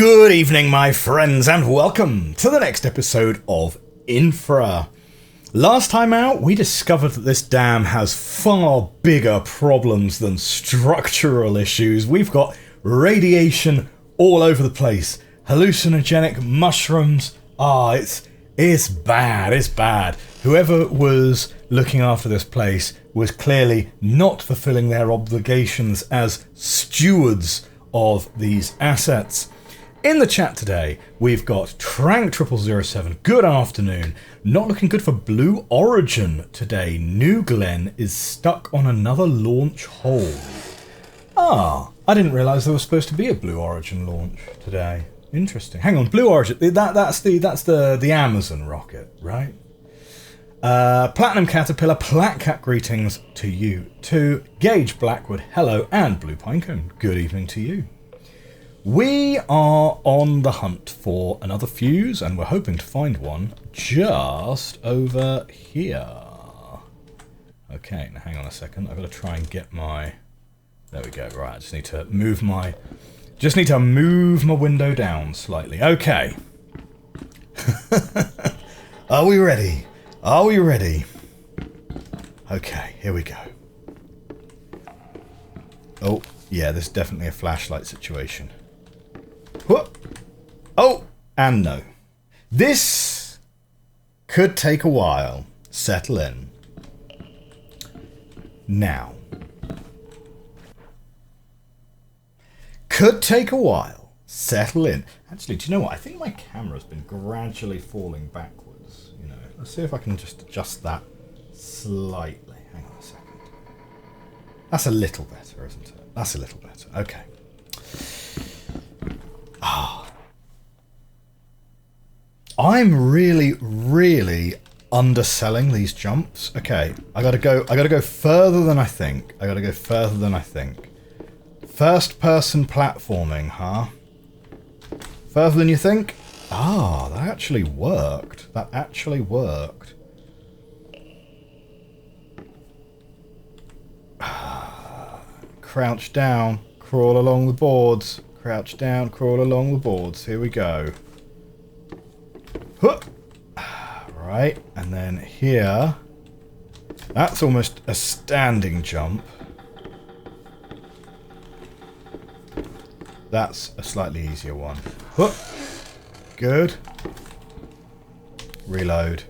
Good evening, my friends, and welcome to the next episode of Infra. Last time out, we discovered that this dam has far bigger problems than structural issues. We've got radiation all over the place, hallucinogenic mushrooms. It's bad. Whoever was looking after this place was clearly not fulfilling their obligations as stewards of these assets. In the chat today, we've got Trank0007. Good afternoon. Not looking good for Blue Origin today. New Glenn is stuck on another launch hold. I didn't realise there was supposed to be a Blue Origin launch today. Interesting. Hang on, Blue Origin. That's the Amazon rocket, right? Platinum Caterpillar, Platcat, greetings to you too. Gage Blackwood, hello, and Blue Pinecone, good evening to you. We are on the hunt for another fuse, and we're hoping to find one just over here. Okay, now hang on a second. I've got to try and get my... There we go. Right, I just need to move my... window down slightly. Okay. Are we ready? Are we ready? Okay, here we go. Oh, yeah, this is definitely a flashlight situation. Whoop. Oh, and no. This could take a while. Settle in. Now. Could take a while. Settle in. Actually, do you know what? I think my camera's been gradually falling backwards. You know, let's see if I can just adjust that slightly. Hang on a second. That's a little better, isn't it? That's a little better. Okay. I'm really underselling these jumps. Okay, I gotta go further than I think. First person platforming, huh? Further than you think? That actually worked. Crouch down, crawl along the boards. Crouch down, crawl along the boards. Here we go. Right, and then here. That's almost a standing jump. That's a slightly easier one. Good. Reload.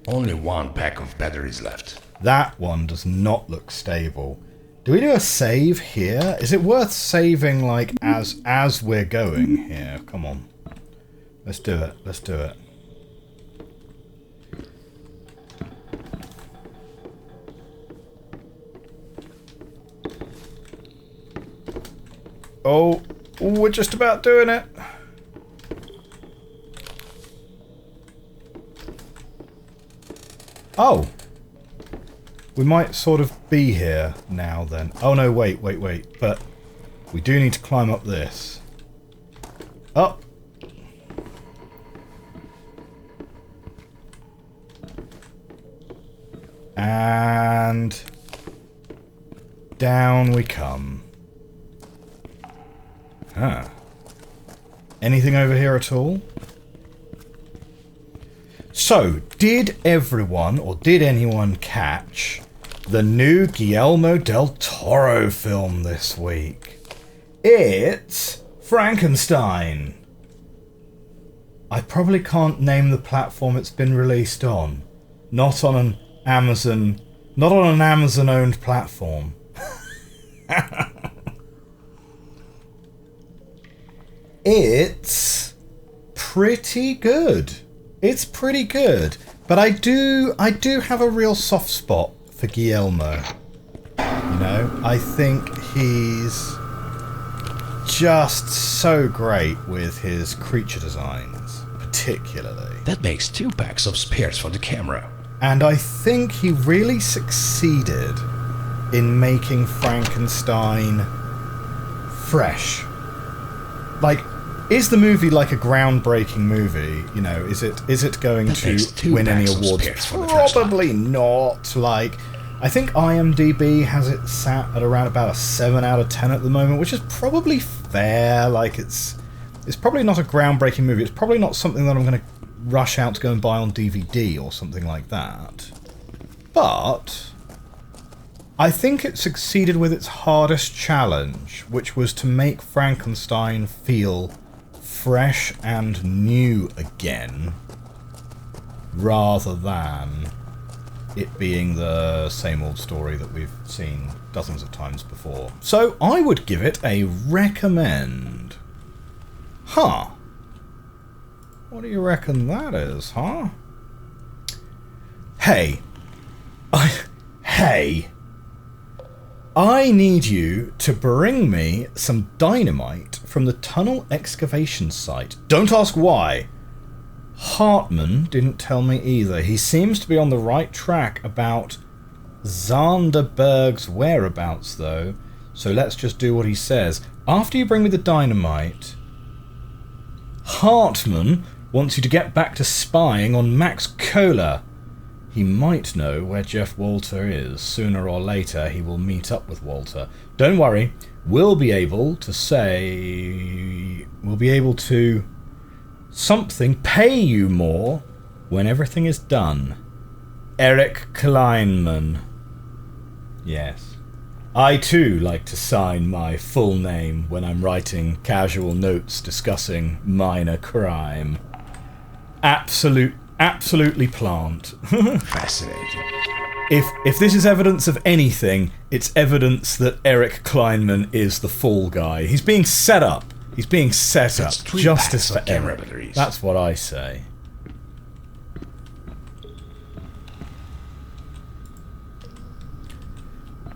Only one pack of batteries left. That one does not look stable. Do we do a save here? Is it worth saving, like, as we're going here? Come on. Let's do it. Oh, we're just about doing it. Oh. We might sort of be here now then. Oh no, wait. But we do need to climb up this. Up. And down we come. Anything over here at all? So, did everyone, or did anyone catch the new Guillermo del Toro film this week? It's Frankenstein. I probably can't name the platform it's been released on. Not on an Amazon-owned platform. It's pretty good. But I do have a real soft spot for Guillermo. You know, I think he's just so great with his creature designs, particularly. That makes 2 packs of spares for the camera. And I think he really succeeded in making Frankenstein fresh. Like, is the movie like a groundbreaking movie? You know, is it going to win any awards? Probably not. Like, I think IMDb has it sat at around about a 7 out of 10 at the moment, which is probably fair. Like, it's It's probably not a groundbreaking movie. It's probably not something that I'm going to rush out to go and buy on DVD or something like that. But I think it succeeded with its hardest challenge, which was to make Frankenstein feel fresh and new again, rather than it being the same old story that we've seen dozens of times before. So I would give it a recommend. Huh. What do you reckon that is, huh? Hey. Hey. I need you to bring me some dynamite from the tunnel excavation site. Don't ask why. Hartman didn't tell me either. He seems to be on the right track about Zanderberg's whereabouts, though. So let's just do what he says. After you bring me the dynamite, Hartman wants you to get back to spying on Max Kohler. He might know where Jeff Walter is. Sooner or later, he will meet up with Walter. Don't worry. We'll be able to something pay you more when everything is done. Eric Kleinman. Yes. I too like to sign my full name when I'm writing casual notes discussing minor crime. Absolutely plant. Fascinating. If this is evidence of anything, it's evidence that Eric Kleinman is the fall guy. He's being set up. He's being set up. Justice for Eric. That's what I say.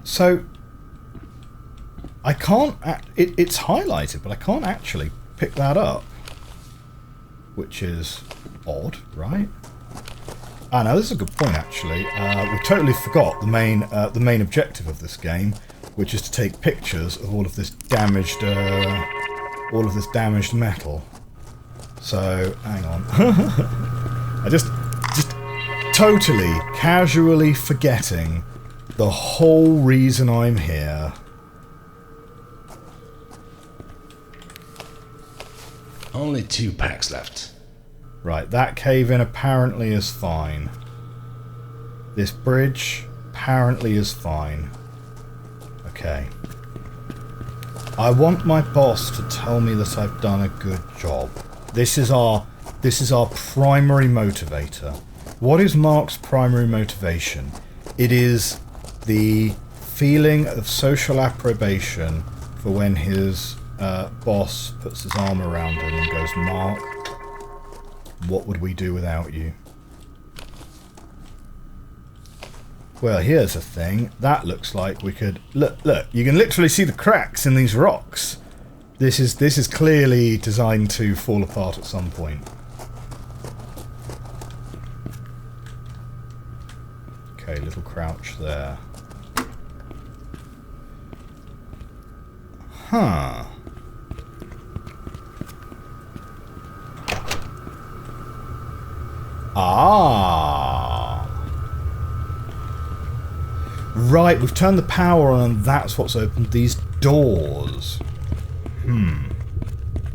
So I can't. It's highlighted, but I can't actually pick that up, which is odd, right? Ah, no, this is a good point. Actually, we totally forgot the main objective of this game, which is to take pictures of all of this damaged metal. So hang on, I just totally casually forgetting the whole reason I'm here. Only 2 packs left. Right, that cave-in apparently is fine. This bridge apparently is fine. Okay. I want my boss to tell me that I've done a good job. This is our primary motivator. What is Mark's primary motivation? It is the feeling of social approbation for when his boss puts his arm around him and goes, Mark, what would we do without you? Well, here's a thing. That looks like we could... Look, you can literally see the cracks in these rocks. This is clearly designed to fall apart at some point. Okay, little crouch there. Huh. Ah. Right, we've turned the power on and that's what's opened these doors.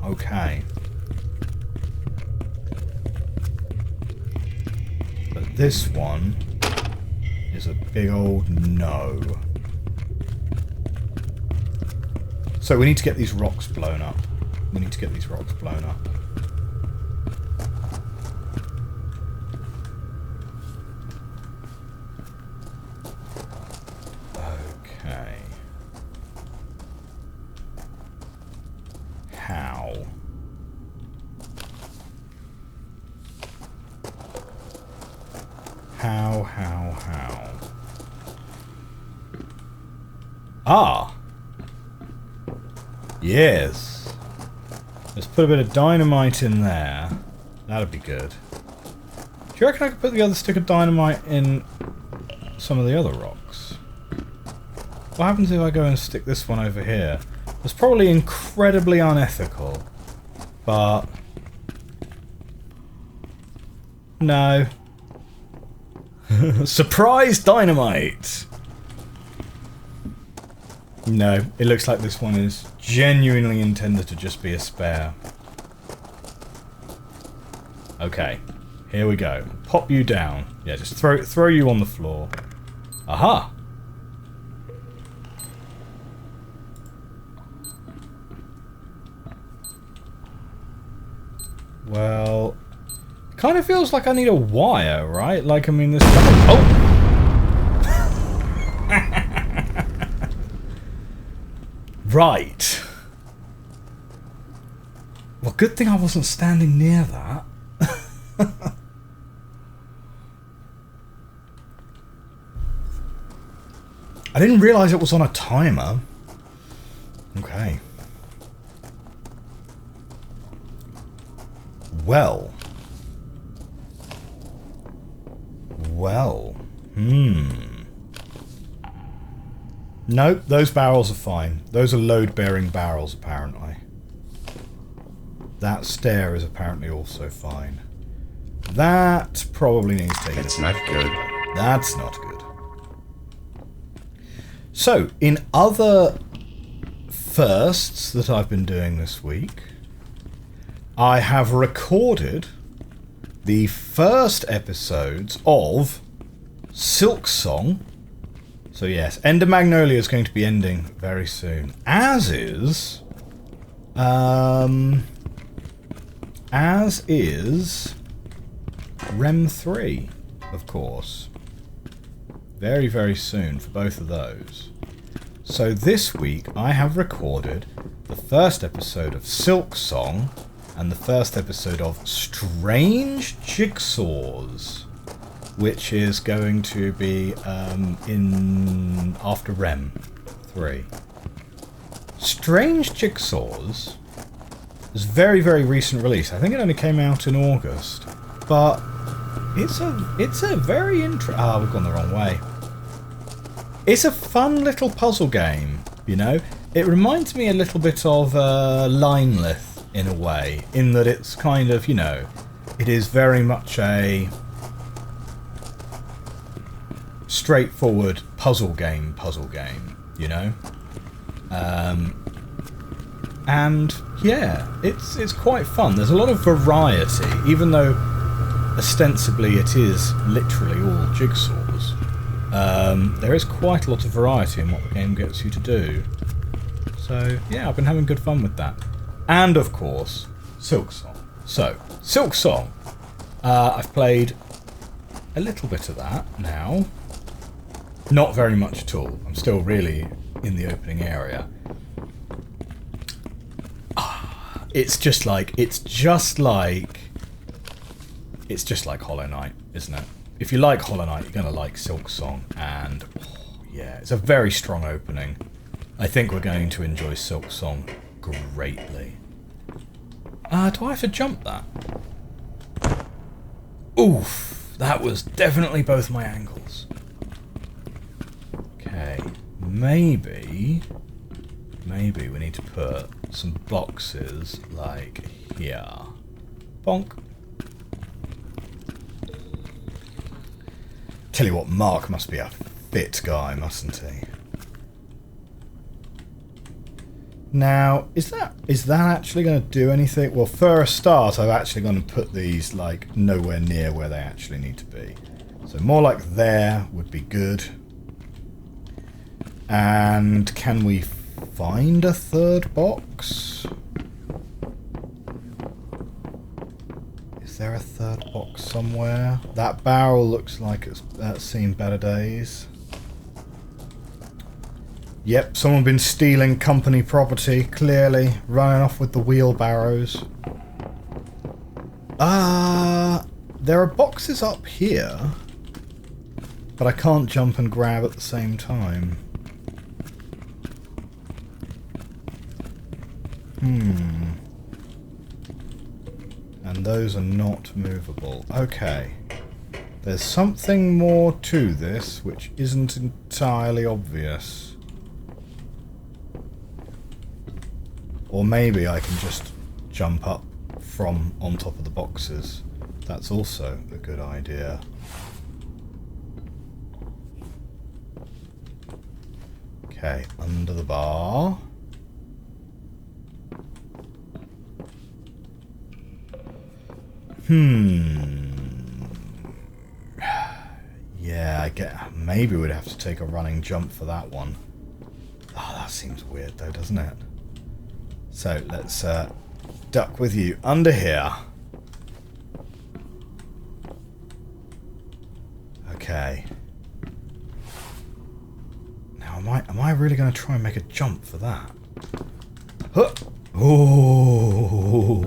Okay. But this one is a big old no. So we need to get these rocks blown up. Okay. How? How? Ah! Yes. Let's put a bit of dynamite in there. That'd be good. Do you reckon I could put the other stick of dynamite in some of the other rocks? What happens if I go and stick this one over here? It's probably incredibly unethical, but... no. Surprise dynamite! No, it looks like this one is genuinely intended to just be a spare. Okay, here we go. Pop you down. Yeah, just throw you on the floor. Aha! Well, kind of feels like I need a wire, right? Like, I mean, this. Oh! Right. Well, good thing I wasn't standing near that. I didn't realise it was on a timer. Okay. Well. Nope, those barrels are fine. Those are load-bearing barrels, apparently. That stair is apparently also fine. That probably needs taking. That's not good. That's not good. So, in other firsts that I've been doing this week, I have recorded the first episodes of Silk Song. So yes, Ender Magnolia is going to be ending very soon. As is Rem 3, of course. Very, very soon for both of those. So this week I have recorded the first episode of Silk Song and the first episode of Strange Jigsaws, which is going to be in after Rem 3. Strange Jigsaws is a very, very recent release. I think it only came out in August, but it's a very we've gone the wrong way. It's a fun little puzzle game, you know. It reminds me a little bit of Linelith in a way, in that it's kind of, you know, it is very much a straightforward puzzle game, you know. And yeah, it's quite fun. There's a lot of variety, even though ostensibly it is literally all jigsaws. There is quite a lot of variety in what the game gets you to do. So yeah, I've been having good fun with that. And of course, Silk Song. So, Silk Song. I've played a little bit of that now. Not very much at all. I'm still really in the opening area. It's just like Hollow Knight, isn't it? If you like Hollow Knight, you're going to like Silk Song, and yeah, it's a very strong opening. I think we're going to enjoy Silk Song greatly. Do I have to jump that? Oof, that was definitely both my angles. Okay, maybe we need to put some boxes like here. Bonk. Tell you what, Mark must be a fit guy, mustn't he? Now, is that actually going to do anything? Well, for a start, I'm actually going to put these like nowhere near where they actually need to be. So more like there would be good. And can we find a third box? Is there a third box somewhere? That barrel looks like that's seen better days. Yep, someone been stealing company property, clearly. Running off with the wheelbarrows. There are boxes up here, but I can't jump and grab at the same time. And those are not movable. Okay. There's something more to this, which isn't entirely obvious. Or maybe I can just jump up from on top of the boxes. That's also a good idea. Okay, under the bar. Yeah, I get. Maybe we'd have to take a running jump for that one. Oh, that seems weird though, doesn't it? So let's duck with you under here. Okay. Now, am I really going to try and make a jump for that? Huh. Oh.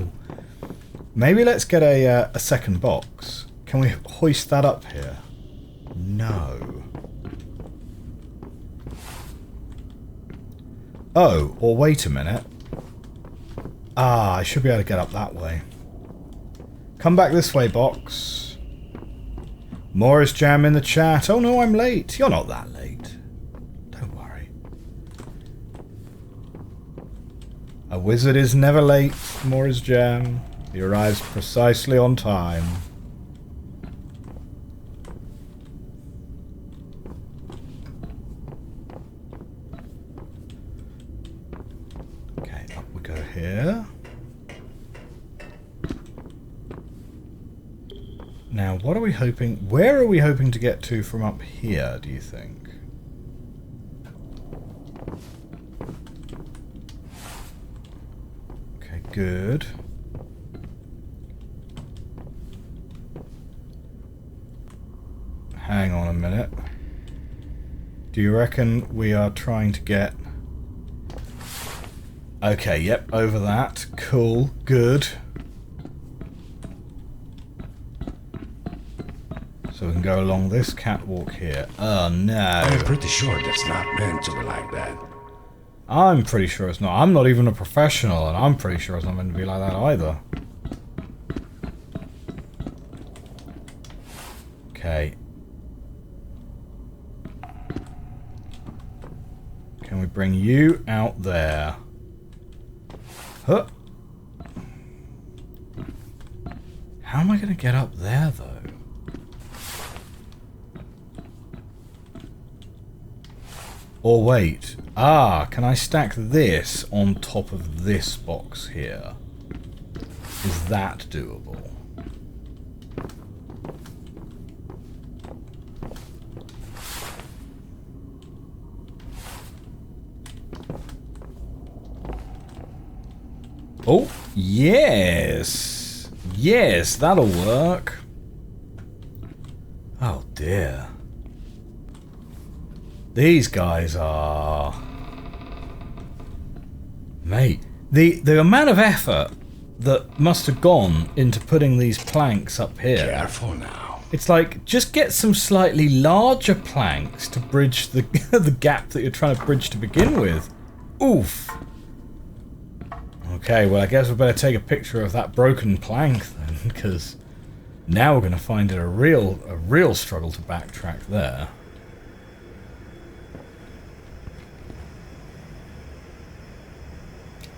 Maybe let's get a second box. Can we hoist that up here? No. Oh, or wait a minute. Ah, I should be able to get up that way. Come back this way, box. Morris Jam in the chat. Oh no, I'm late. You're not that late. Don't worry. A wizard is never late, Morris Jam. He arrives precisely on time. Okay, up we go here. Now, what are we hoping... Where are we hoping to get to from up here, do you think? Okay, good. Hang on a minute. Do you reckon we are trying to get... Okay, yep, over that. Cool, good. So we can go along this catwalk here. Oh no. I'm pretty sure that's not meant to be like that. I'm pretty sure it's not. I'm not even a professional, and I'm pretty sure it's not meant to be like that either. Okay. Can we bring you out there? Huh. How am I going to get up there, though? Or wait. Ah, can I stack this on top of this box here? Is that doable? Oh, yes! Yes, that'll work. Oh dear. These guys are... Mate, the amount of effort that must have gone into putting these planks up here. Careful now. It's like, just get some slightly larger planks to bridge the, the gap that you're trying to bridge to begin with. Oof. Okay, well I guess we better take a picture of that broken plank then, because now we're going to find it a real struggle to backtrack there.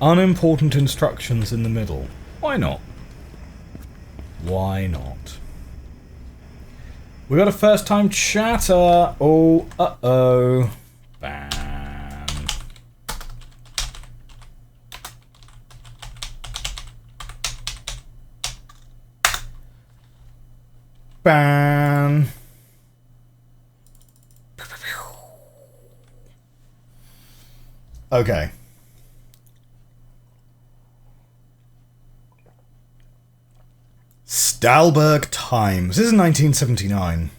Unimportant instructions in the middle. Why not? Why not? We got a first time chatter. Oh, uh-oh. Bam. Bam. Okay. Stahlberg Times. This is 1979.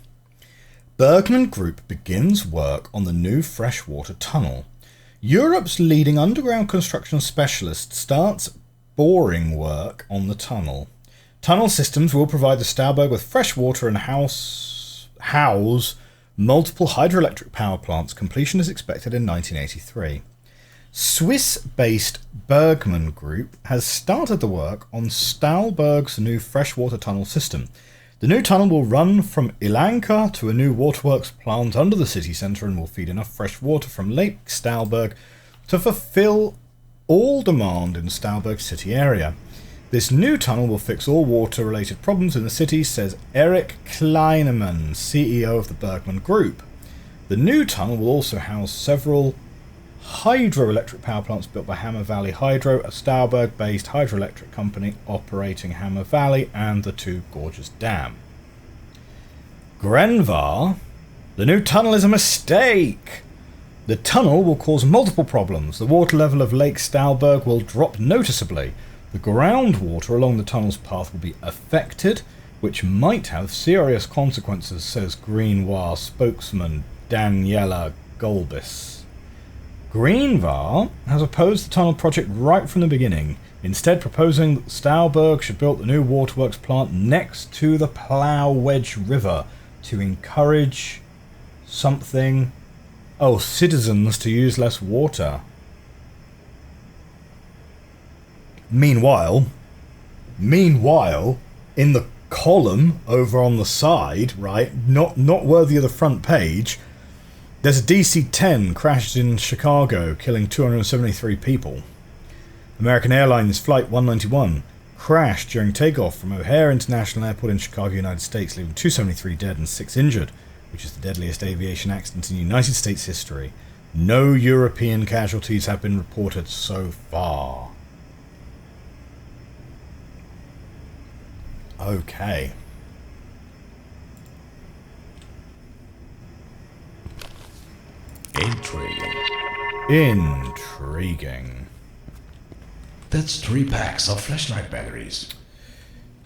Bergman Group begins work on the new freshwater tunnel. Europe's leading underground construction specialist starts boring work on the tunnel. Tunnel systems will provide the Stahlberg with fresh water and house multiple hydroelectric power plants. Completion is expected in 1983. Swiss-based Bergman Group has started the work on Stahlberg's new freshwater tunnel system. The new tunnel will run from Ilanka to a new waterworks plant under the city centre and will feed enough fresh water from Lake Stahlberg to fulfill all demand in Stahlberg city area. This new tunnel will fix all water-related problems in the city, says Eric Kleinemann, CEO of the Bergman Group. The new tunnel will also house several hydroelectric power plants built by Hammer Valley Hydro, a Stauberg-based hydroelectric company operating Hammer Valley and the Two Gorges Dam. Grenvar, the new tunnel is a mistake. The tunnel will cause multiple problems. The water level of Lake Stauberg will drop noticeably. The groundwater along the tunnel's path will be affected, which might have serious consequences, says Greenvar spokesman Daniela Golbis. Greenvar has opposed the tunnel project right from the beginning, instead proposing that Stauberg should build the new waterworks plant next to the Plough Wedge River to encourage something... Oh, citizens to use less water. Meanwhile, in the column over on the side, right, not worthy of the front page, there's a DC-10 crashed in Chicago, killing 273 people. American Airlines Flight 191 crashed during takeoff from O'Hare International Airport in Chicago, United States, leaving 273 dead and 6 injured, which is the deadliest aviation accident in United States history. No European casualties have been reported so far. Okay. Intriguing. That's 3 packs of flashlight batteries.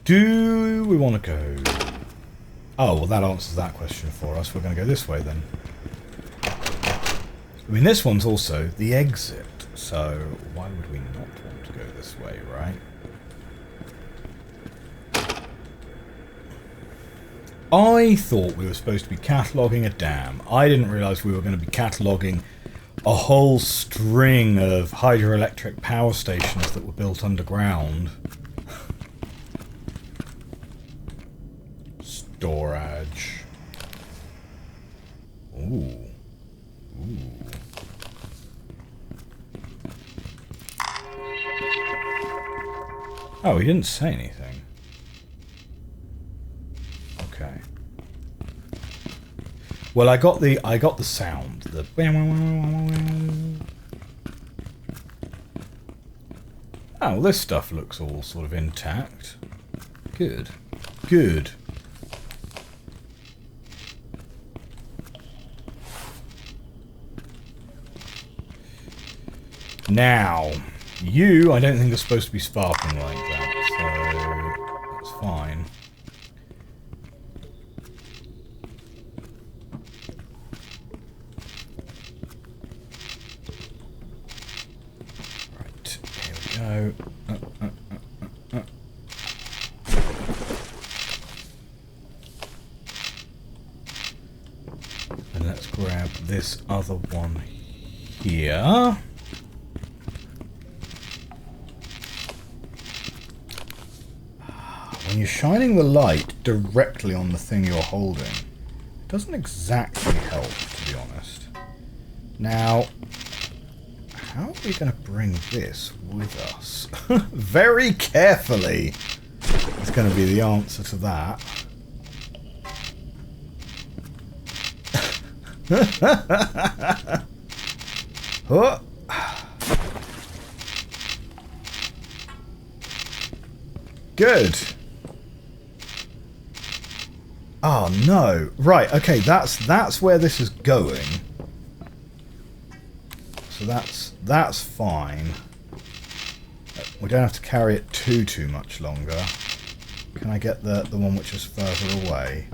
Do we want to go... Oh, well that answers that question for us. We're going to go this way then. I mean, this one's also the exit, so why would we not want to go this way, right? I thought we were supposed to be cataloguing a dam. I didn't realise we were going to be cataloguing a whole string of hydroelectric power stations that were built underground. Storage. Ooh. Oh, he didn't say anything. Okay. Well, I got the sound. The oh, this stuff looks all sort of intact. Good. Good. Now, you, I don't think are supposed to be sparking like that, so that's fine. Right, here we go. And let's grab this other one here. When you're shining the light directly on the thing you're holding, it doesn't exactly help, to be honest. Now, how are we going to bring this with us? Very carefully is going to be the answer to that. Oh. Good. Oh no. Right, okay, that's where this is going. So that's fine. We don't have to carry it too much longer. Can I get the one which is further away?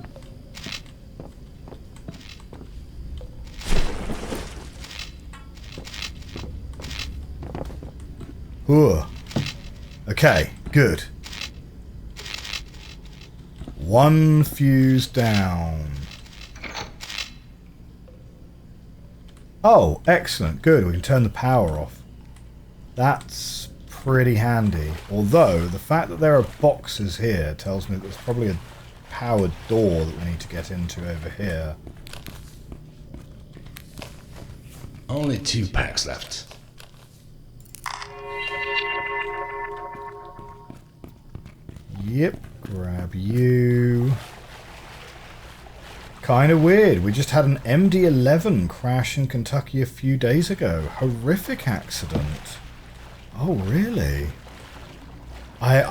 Ooh. Okay, good. One fuse down. Oh, excellent. Good. We can turn the power off. That's pretty handy. Although, the fact that there are boxes here tells me that there's probably a powered door that we need to get into over here. Only 2 packs left. Yep. Grab you. Kind of weird. We just had an MD-11 crash in Kentucky a few days ago. Horrific accident. Oh, really? I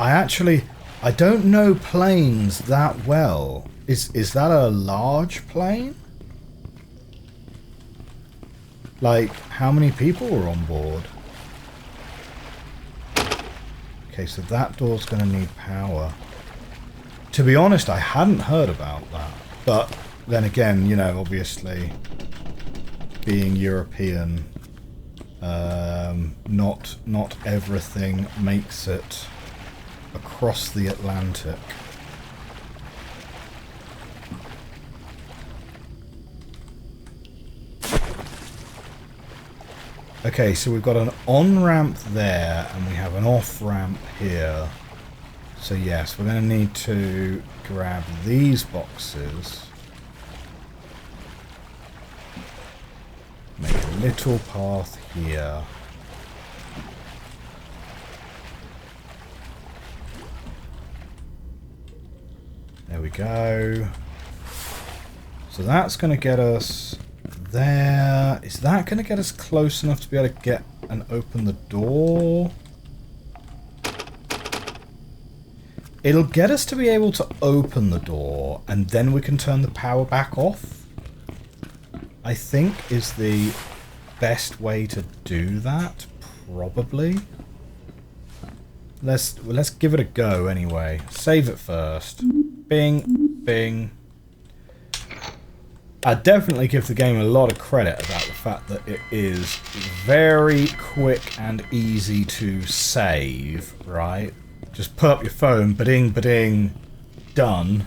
don't know planes that well. Is that a large plane? Like, how many people were on board? Okay, so that door's going to need power. To be honest, I hadn't heard about that. But then again, you know, obviously, being European, not everything makes it across the Atlantic. Okay, so we've got an on-ramp there, and we have an off-ramp here. So yes, we're going to need to grab these boxes. Make a little path here. There we go. So that's going to get us there. Is that going to get us close enough to be able to get and open the door? It'll get us to be able to open the door, and then we can turn the power back off, I think, is the best way to do that, probably. Let's give it a go anyway. Save it first. Bing, bing. I definitely give the game a lot of credit about the fact that it is very quick and easy to save, right? Just put up your phone, ba-ding, ba-ding, done.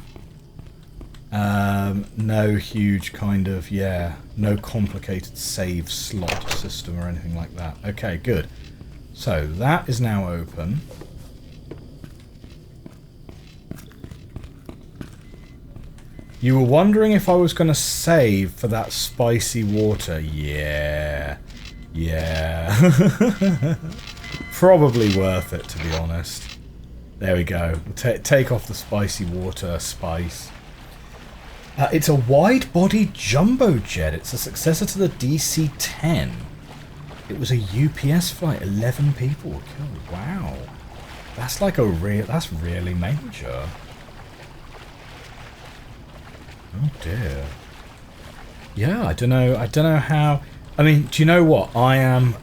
No huge kind of, no complicated save slot system or anything like that. Okay, good. So, that is now open. You were wondering if I was going to save for that spicy water. Yeah. Probably worth it, to be honest. There we go. Take off the spicy water spice. It's a wide-body jumbo jet. It's a successor to the DC-10. It was a UPS flight. 11 people were killed. Wow. That's like that's really major. Oh dear. Yeah, I don't know how. I mean, do you know what? I am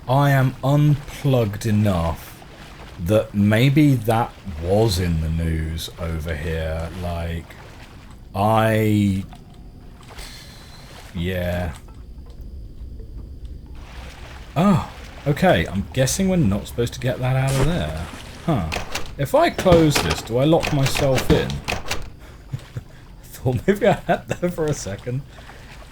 unplugged enough that maybe that was in the news over here. Like, yeah. Oh, okay. I'm guessing we're not supposed to get that out of there. Huh. If I close this, do I lock myself in? Thought maybe I had that for a second.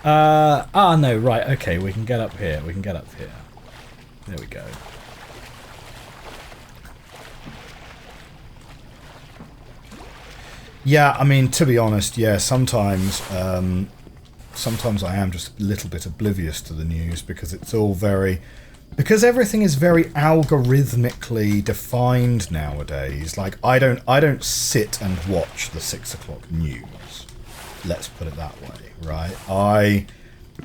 No, right, okay, we can get up here. There we go. Yeah, I mean, to be honest, yeah, sometimes I am just a little bit oblivious to the news because it's all because everything is very algorithmically defined nowadays. Like, I don't sit and watch the 6 o'clock news. Let's put it that way, right?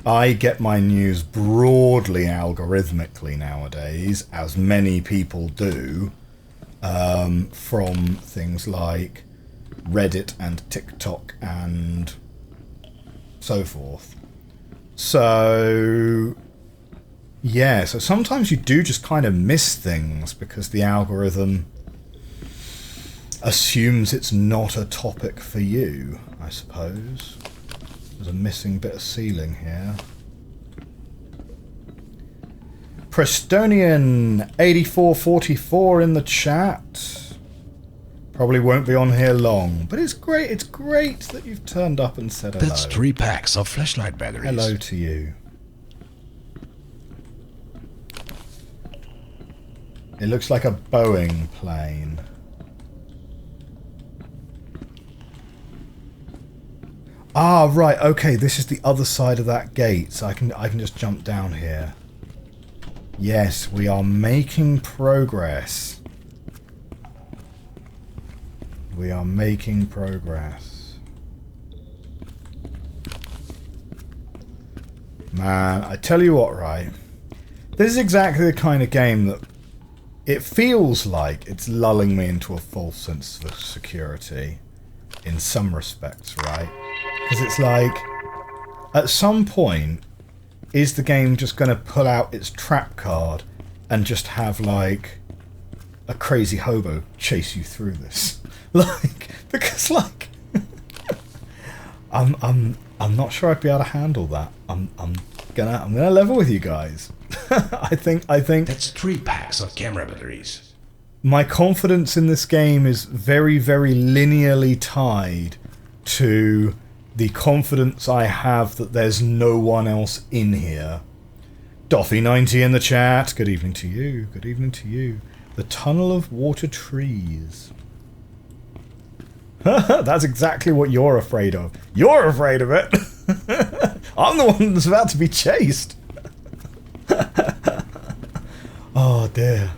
I get my news broadly algorithmically nowadays, as many people do, from things like Reddit and TikTok and so forth. So, yeah, so sometimes you do just kind of miss things because the algorithm assumes it's not a topic for you, I suppose. There's a missing bit of ceiling here. Prestonian 8444 in the chat. Probably won't be on here long, but it's great that you've turned up and said hello. That's 3 packs of flashlight batteries. Hello to you. It looks like a Boeing plane. Ah, right, okay, this is the other side of that gate, so I can just jump down here. Yes, we are making progress. We are making progress. Man, I tell you what, right? This is exactly the kind of game that it feels like it's lulling me into a false sense of security in some respects, right? Because it's like, at some point, is the game just going to pull out its trap card and just have, like, a crazy hobo chase you through this? Like, because, like, I'm not sure I'd be able to handle that. I'm gonna level with you guys. I think That's 3 packs of camera batteries. my confidence in this game is very, very linearly tied to the confidence I have that there's no one else in here. Doffy90 in the chat. Good evening to you. Good evening to you. The Tunnel of Water Trees. That's exactly what you're afraid of. You're afraid of it. I'm the one that's about to be chased. Oh dear.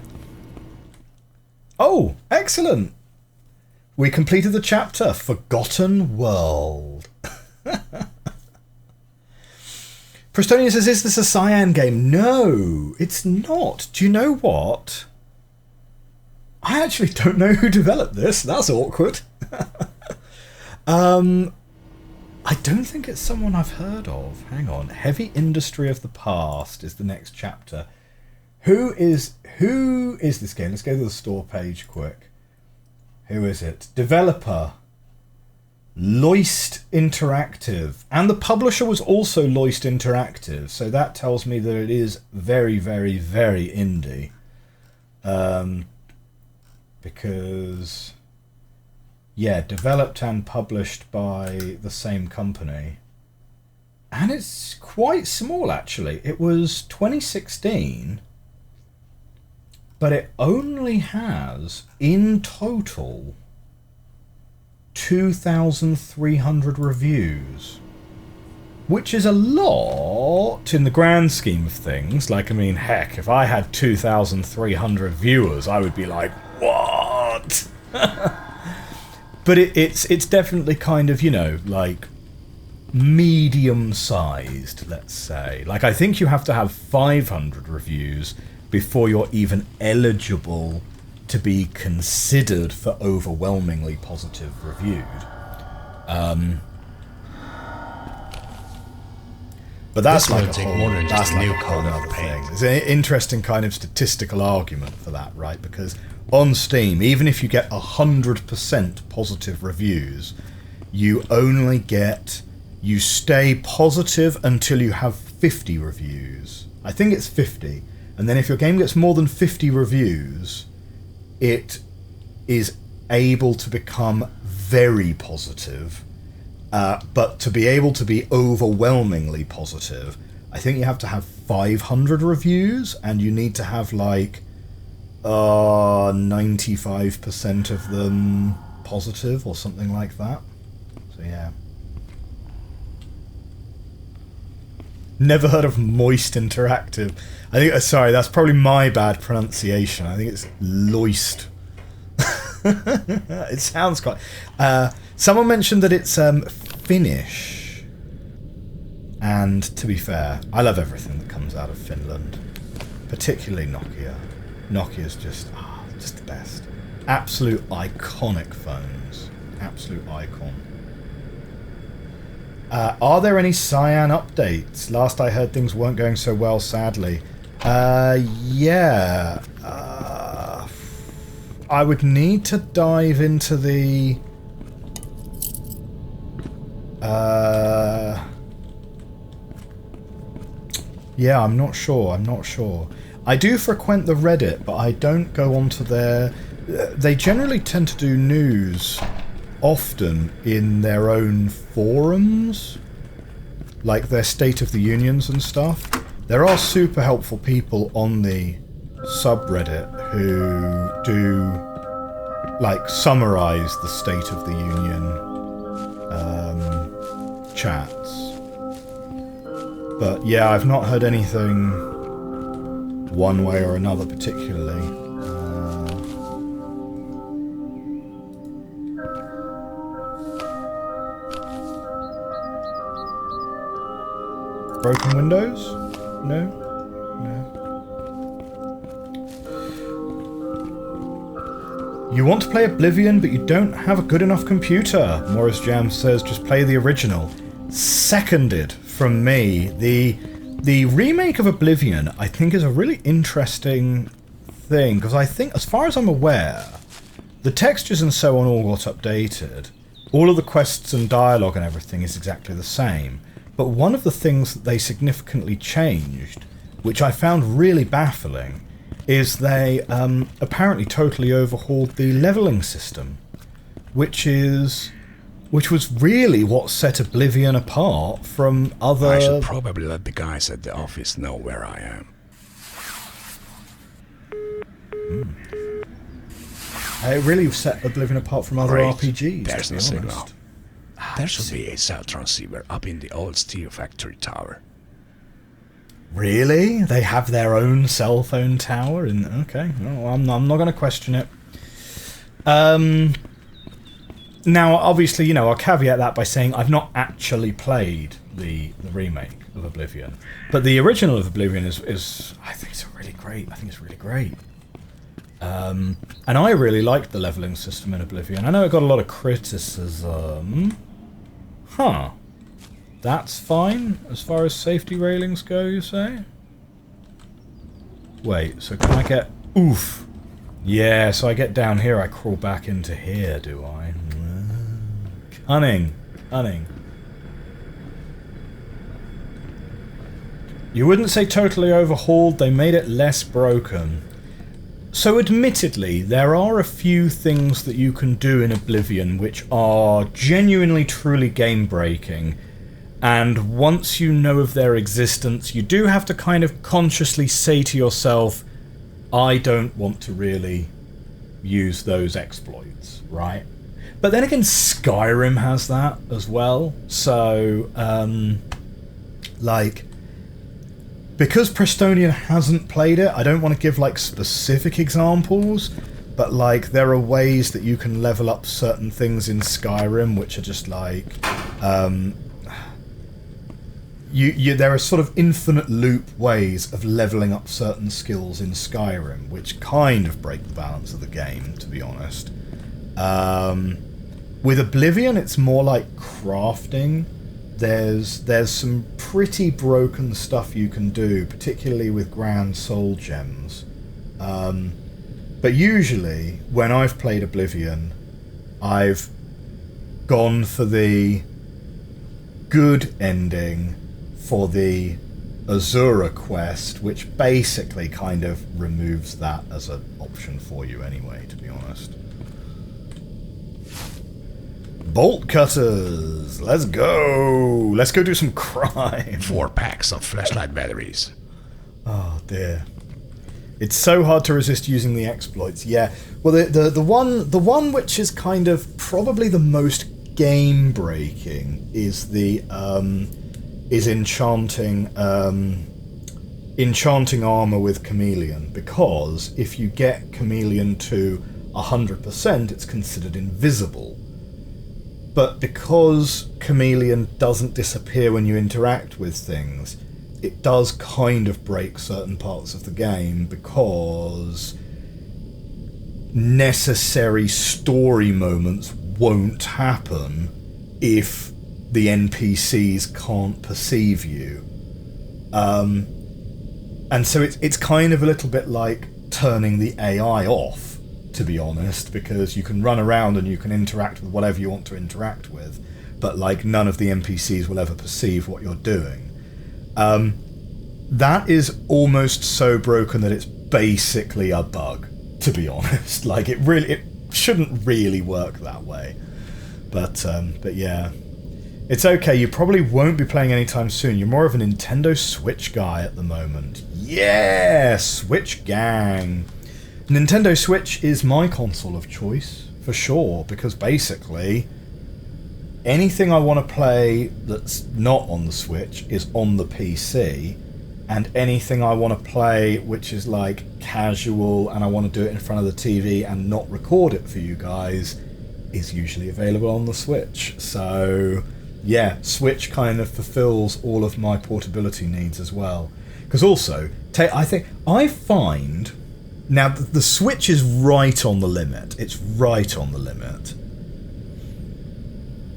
Oh, excellent. We completed the chapter, Forgotten World. Prestonian says, is this a Cyan game? No, it's not. Do you know what? I actually don't know who developed this. That's awkward. I don't think it's someone I've heard of. Hang on. Heavy Industry of the Past is the next chapter. Who is this game? Let's go to the store page quick. Who is it? Developer. Loiste Interactive. And the publisher was also Loiste Interactive. So that tells me that it is very, very, very indie. Because... yeah, developed and published by the same company. And it's quite small, actually. It was 2016, but it only has, in total, 2,300 reviews. Which is a lot in the grand scheme of things. Like, I mean, heck, if I had 2,300 viewers, I would be like, what? But it's definitely kind of, you know, like medium-sized, let's say. Like, I think you have to have 500 reviews before you're even eligible to be considered for overwhelmingly positive reviewed. But that's like a whole, that's like a whole other thing. It's an interesting kind of statistical argument for that, right? Because on Steam, even if you get 100% positive reviews, you stay positive until you have 50 reviews. I think it's 50. And then if your game gets more than 50 reviews, it is able to become very positive. But to be able to be overwhelmingly positive, I think you have to have 500 reviews, and you need to have like 95% of them positive or something like that. So yeah. Never heard of Moist Interactive. I think, sorry, that's probably my bad pronunciation. I think it's Loist. It sounds quite... someone mentioned that it's Finnish. And to be fair, I love everything that comes out of Finland. Particularly Nokia. Nokia's just the best. Absolute iconic phones. Absolute icon. Are there any Cyan updates? Last I heard things weren't going so well, sadly. Yeah. I would need to dive into the... yeah, I'm not sure. I do frequent the Reddit, but I don't go onto their... They generally tend to do news often in their own forums, like their State of the Unions and stuff. There are super helpful people on the subreddit who do, like, summarize the State of the Union chats. But yeah, I've not heard anything one way or another particularly. Broken windows? No? No. You want to play Oblivion, but you don't have a good enough computer. Morris Jam says, just play the original. Seconded from me. The remake of Oblivion, I think, is a really interesting thing, because I think, as far as I'm aware, the textures and so on all got updated. All of the quests and dialogue and everything is exactly the same. But one of the things that they significantly changed, which I found really baffling, is they apparently totally overhauled the leveling system, which was really what set Oblivion apart from other... I should probably let the guys at the office know where I am. It really set Oblivion apart from other RPGs. There's no signal. Honest. There should be a cell transceiver up in the old steel factory tower. Really? They have their own cell phone tower? Okay, well, I'm not going to question it. Now, obviously, I'll caveat that by saying I've not actually played the remake of Oblivion. But the original of Oblivion is I think it's really great. And I really liked the leveling system in Oblivion. I know it got a lot of criticism. Huh. That's fine, as far as safety railings go, you say? Wait, so can I get... Oof! Yeah, so I get down here, I crawl back into here, do I? Cunning. You wouldn't say totally overhauled, they made it less broken. So admittedly, there are a few things that you can do in Oblivion which are genuinely, truly game-breaking. And once you know of their existence, you do have to kind of consciously say to yourself, I don't want to really use those exploits, right? But then again, Skyrim has that as well. So, because Prestonian hasn't played it, I don't want to give, specific examples, but, there are ways that you can level up certain things in Skyrim, which are just, there are sort of infinite loop ways of leveling up certain skills in Skyrim, which kind of break the balance of the game, to be honest. With Oblivion, it's more like crafting. There's some pretty broken stuff you can do, particularly with Grand Soul Gems. But usually, when I've played Oblivion, I've gone for the good ending for the Azura quest, which basically kind of removes that as an option for you anyway, to be honest. Bolt cutters! Let's go! Let's go do some crime! 4 packs of flashlight batteries. Oh dear. It's so hard to resist using the exploits. Yeah. Well, the one which is kind of probably the most game breaking is the enchanting armor with Chameleon, because if you get Chameleon to 100%, it's considered invisible. But because Chameleon doesn't disappear when you interact with things, it does kind of break certain parts of the game, because necessary story moments won't happen if the NPCs can't perceive you. And so it's kind of a little bit like turning the AI off, to be honest, because you can run around and you can interact with whatever you want to interact with, but none of the NPCs will ever perceive what you're doing. That is almost so broken that it's basically a bug, to be honest. It shouldn't really work that way. But yeah. It's okay, you probably won't be playing anytime soon. You're more of a Nintendo Switch guy at the moment. Yeah! Switch gang! Nintendo Switch is my console of choice, for sure, because basically anything I want to play that's not on the Switch is on the PC, and anything I want to play which is casual and I want to do it in front of the TV and not record it for you guys is usually available on the Switch. So yeah, Switch kind of fulfills all of my portability needs as well. Because also, I find now the Switch is right on the limit. It's right on the limit.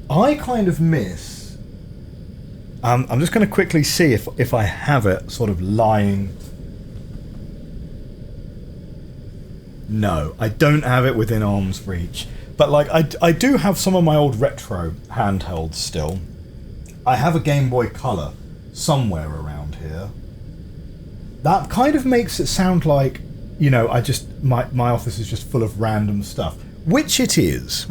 I kind of miss. I'm just going to quickly see if I have it sort of lying. No, I don't have it within arm's reach. But like I do have some of my old retro handhelds still. I have a Game Boy Color somewhere around here. That kind of makes it sound like, you know, my office is just full of random stuff. Which it is.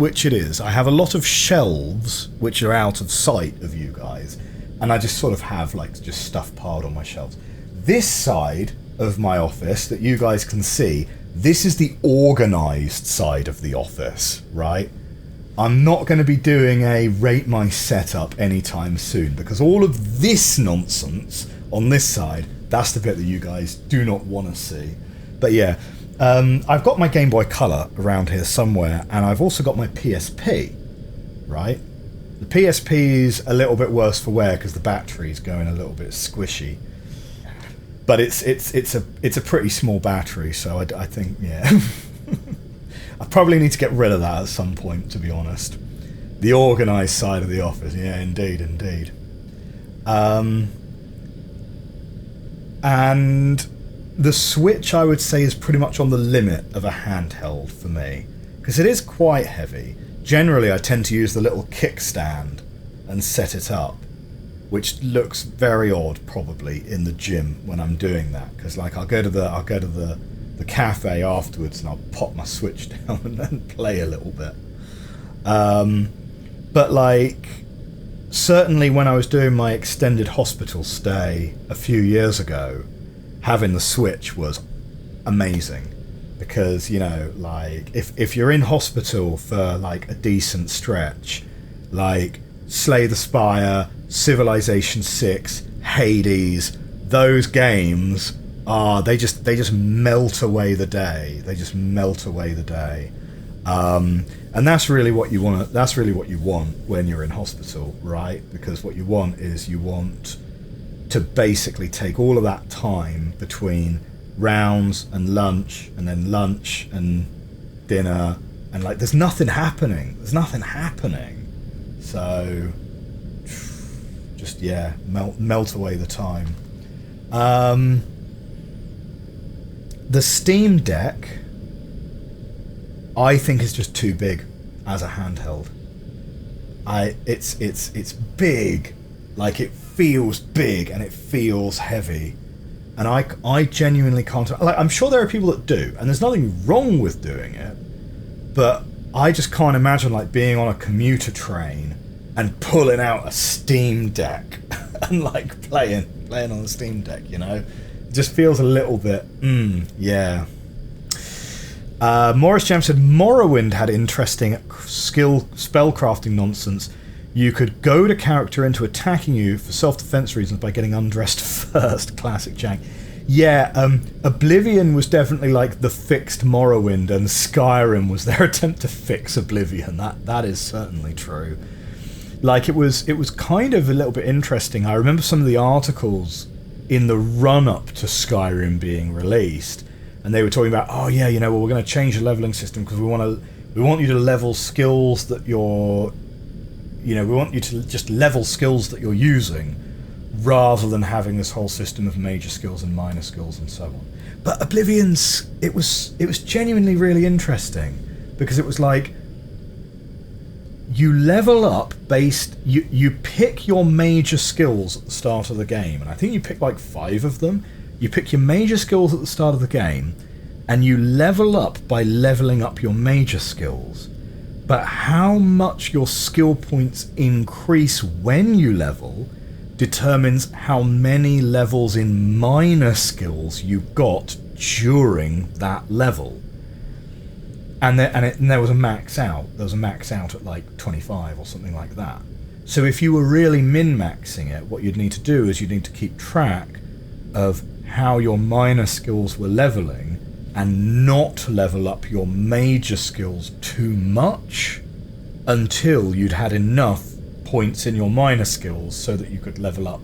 I have a lot of shelves which are out of sight of you guys, and I just sort of have like just stuff piled on my shelves. This side of my office that you guys can see, this is the organised side of the office, right? I'm not going to be doing a rate my setup anytime soon, because all of this nonsense on this side, that's the bit that you guys do not want to see. But yeah, I've got my Game Boy Color around here somewhere, and I've also got my PSP, right? The PSP's a little bit worse for wear because the battery's going a little bit squishy. But it's a pretty small battery, so I think, yeah. I probably need to get rid of that at some point, to be honest. The organised side of the office, yeah, indeed. And the Switch, I would say, is pretty much on the limit of a handheld for me, because it is quite heavy. Generally, I tend to use the little kickstand and set it up, which looks very odd probably in the gym when I'm doing that, because like I'll go to the cafe afterwards and I'll pop my Switch down and then play a little bit. But like certainly when I was doing my extended hospital stay a few years ago, having the Switch was amazing, because, you know, like if you're in hospital for like a decent stretch, like Slay the Spire, Civilization 6, Hades, those games are they just melt away the day. And that's really what you want. That's really what you want when you're in hospital, right? Because what you want is you want to basically take all of that time between rounds and lunch, and then lunch and dinner, and like there's nothing happening. So just, yeah, melt away the time. The Steam Deck, I think, is just too big as a handheld. It's big, like it feels big and it feels heavy, and I genuinely can't. Like, I'm sure there are people that do, and there's nothing wrong with doing it, but I just can't imagine like being on a commuter train and pulling out a Steam Deck and like playing on the Steam Deck, you know? It just feels a little bit, yeah. Morris Jam said Morrowind had interesting spellcrafting nonsense. You could goad a character into attacking you for self-defense reasons by getting undressed first. Classic Jank. Yeah, Oblivion was definitely like the fixed Morrowind, and Skyrim was their attempt to fix Oblivion. That is certainly true. Like, it was kind of a little bit interesting. I remember some of the articles in the run-up to Skyrim being released, and they were talking about, oh yeah, you know, well, we're going to change the leveling system because we want you to level skills that you're, you know, we want you to just level skills that you're using, rather than having this whole system of major skills and minor skills and so on. But Oblivion's, it was genuinely really interesting, because it was like, you level up based, you pick your major skills at the start of the game, and I think you pick like 5 of them. You pick your major skills at the start of the game, and you level up by leveling up your major skills. But how much your skill points increase when you level determines how many levels in minor skills you got during that level. And there was a max out. There was a max out at like 25 or something like that. So if you were really min-maxing it, what you'd need to do is you'd need to keep track of how your minor skills were leveling, and not level up your major skills too much until you'd had enough points in your minor skills so that you could level up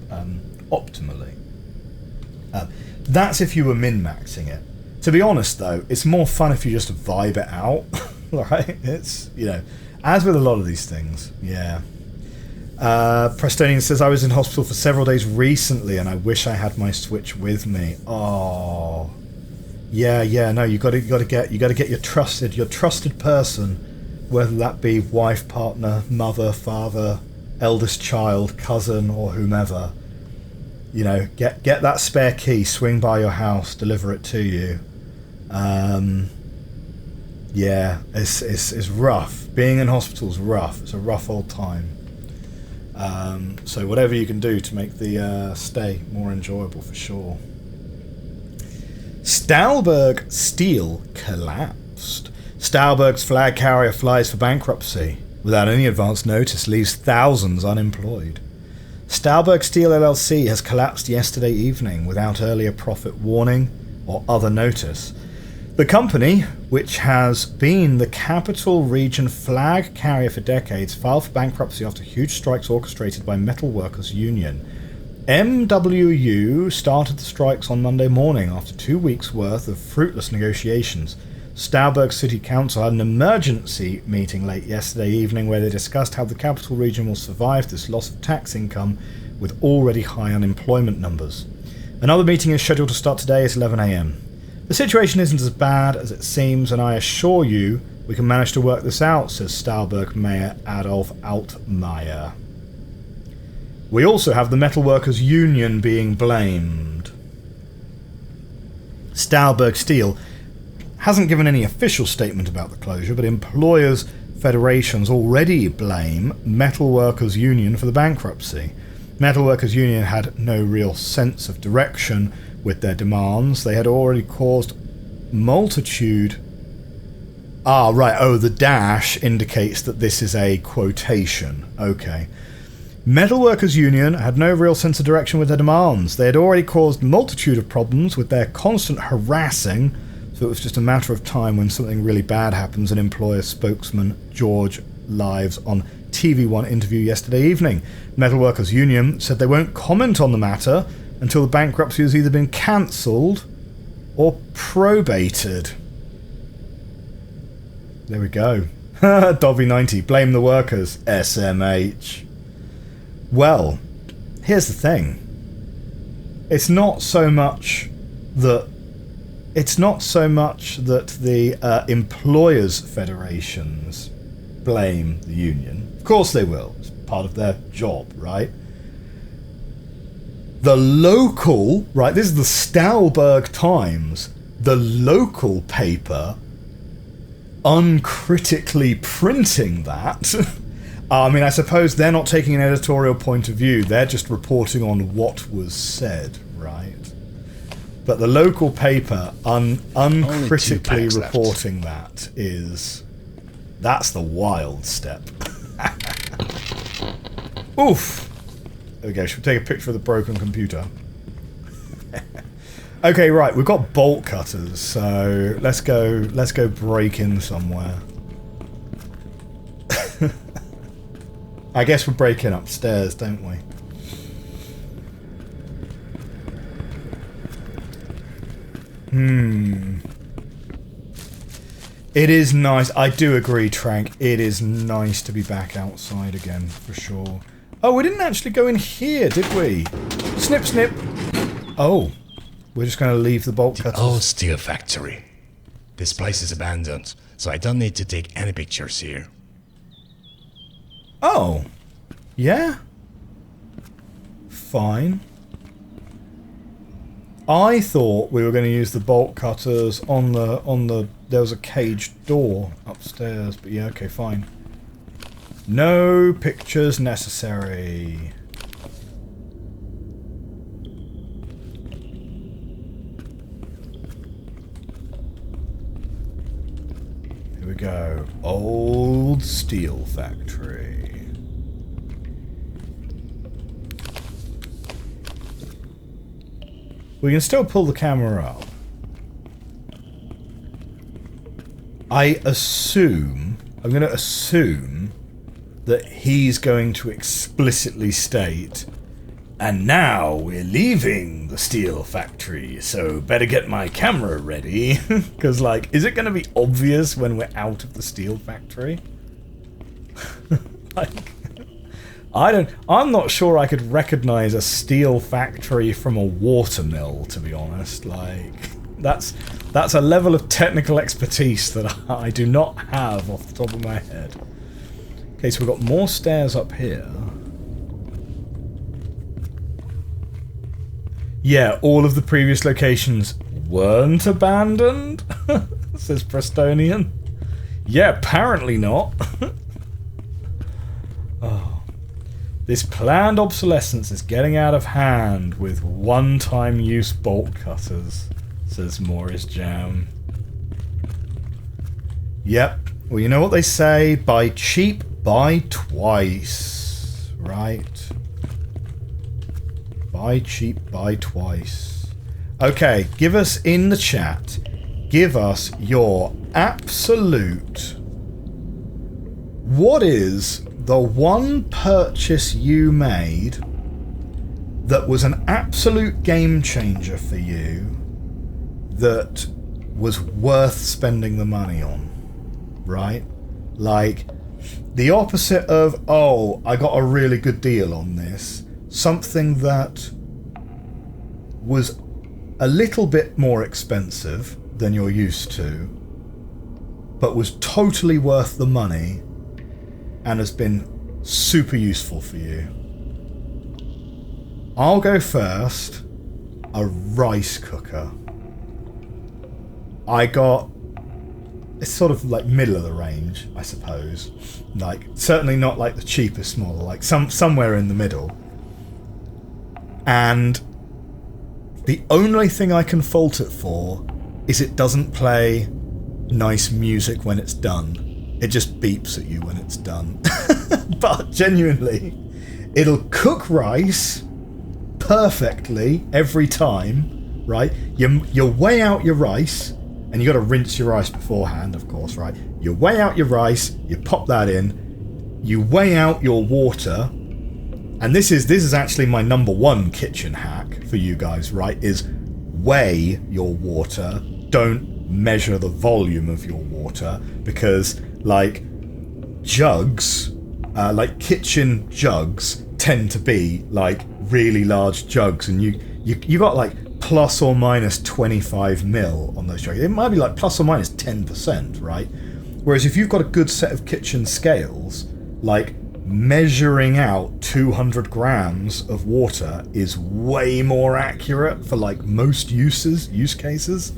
optimally. That's if you were min-maxing it. To be honest, though, it's more fun if you just vibe it out, right? It's, you know, as with a lot of these things, yeah. Prestonian says, I was in hospital for several days recently and I wish I had my Switch with me. Oh, yeah, no, you got to get your trusted person, whether that be wife, partner, mother, father, eldest child, cousin, or whomever. You know, get that spare key, swing by your house, deliver it to you. Yeah, it's rough. Being in hospital's rough. It's a rough old time. So whatever you can do to make the stay more enjoyable, for sure. Stahlberg Steel collapsed. Stahlberg's flag carrier flies for bankruptcy. Without any advance notice, leaves thousands unemployed. Stahlberg Steel LLC has collapsed yesterday evening without earlier profit warning or other notice. The company, which has been the Capital Region flag carrier for decades, filed for bankruptcy after huge strikes orchestrated by Metal Workers Union. MWU started the strikes on Monday morning after 2 weeks' worth of fruitless negotiations. Stahlberg City Council had an emergency meeting late yesterday evening where they discussed how the Capital Region will survive this loss of tax income with already high unemployment numbers. Another meeting is scheduled to start today at 11 a.m. The situation isn't as bad as it seems, and I assure you we can manage to work this out, says Stahlberg Mayor Adolf Altmaier. We also have the Metal Workers Union being blamed. Stahlberg Steel hasn't given any official statement about the closure, but employers' federations already blame Metal Workers Union for the bankruptcy. Metal Workers Union had no real sense of direction with their demands. They had already caused multitude... Ah, right, oh, the dash indicates that this is a quotation. Okay. Metal Workers Union had no real sense of direction with their demands. They had already caused multitude of problems with their constant harassing, so it was just a matter of time when something really bad happens, an employer spokesman George Lives on TV1 interview yesterday evening. Metal Workers Union said they won't comment on the matter until the bankruptcy has either been cancelled or probated. There we go. Dobby90, blame the workers. SMH. Well, here's the thing. It's not so much that the employers' federations blame the union. Of course they will. It's part of their job, right? The local, right, this is the Stahlberg Times, the local paper uncritically printing that. I mean, I suppose they're not taking an editorial point of view, they're just reporting on what was said, right? But the local paper uncritically reporting that that's the wild step. Oof. There we go, should we take a picture of the broken computer? Okay, right, we've got bolt cutters, so let's go break in somewhere. I guess we're breaking upstairs, don't we? It is nice. I do agree, Trank. It is nice to be back outside again, for sure. Oh, we didn't actually go in here, did we? Snip, snip. Oh, we're just going to leave the bolt cutters. Old steel factory. This place is abandoned, so I don't need to take any pictures here. Oh, yeah. Fine. I thought we were going to use the bolt cutters on the there was a caged door upstairs, but yeah, okay, fine. No pictures necessary. Here we go. Old steel factory. We can still pull the camera up. I'm going to assume that he's going to explicitly state, and now we're leaving the steel factory, so better get my camera ready. Because, like, is it going to be obvious when we're out of the steel factory? Like, I'm not sure I could recognize a steel factory from a watermill, to be honest. Like, that's a level of technical expertise that I do not have off the top of my head. Okay, so we've got more stairs up here. Yeah, all of the previous locations weren't abandoned, says Prestonian. Yeah, apparently not. Oh. This planned obsolescence is getting out of hand with one-time use bolt cutters, says Morris Jam. Yep, well, you know what they say, buy cheap, buy twice, right? Buy cheap, buy twice. Okay, give us in the chat, give us your absolute... What is the one purchase you made that was an absolute game changer for you that was worth spending the money on, right? Like, the opposite of, oh, I got a really good deal on this. Something that was a little bit more expensive than you're used to, but was totally worth the money and has been super useful for you. I'll go first. A rice cooker. I got... It's sort of like middle of the range, I suppose. Like, certainly not like the cheapest model, like somewhere in the middle. And the only thing I can fault it for is it doesn't play nice music when it's done. It just beeps at you when it's done. But genuinely, it'll cook rice perfectly every time, right? You weigh out your rice, and you got to rinse your rice beforehand, of course, right? You weigh out your rice, you pop that in, you weigh out your water. And this is actually my #1 kitchen hack for you guys, right? Is weigh your water. Don't measure the volume of your water, because like jugs, like kitchen jugs, tend to be like really large jugs, and you got like plus or minus 25 mil on those jugs. It might be like plus or minus 10%, right? Whereas if you've got a good set of kitchen scales, like measuring out 200 grams of water is way more accurate for like most use cases.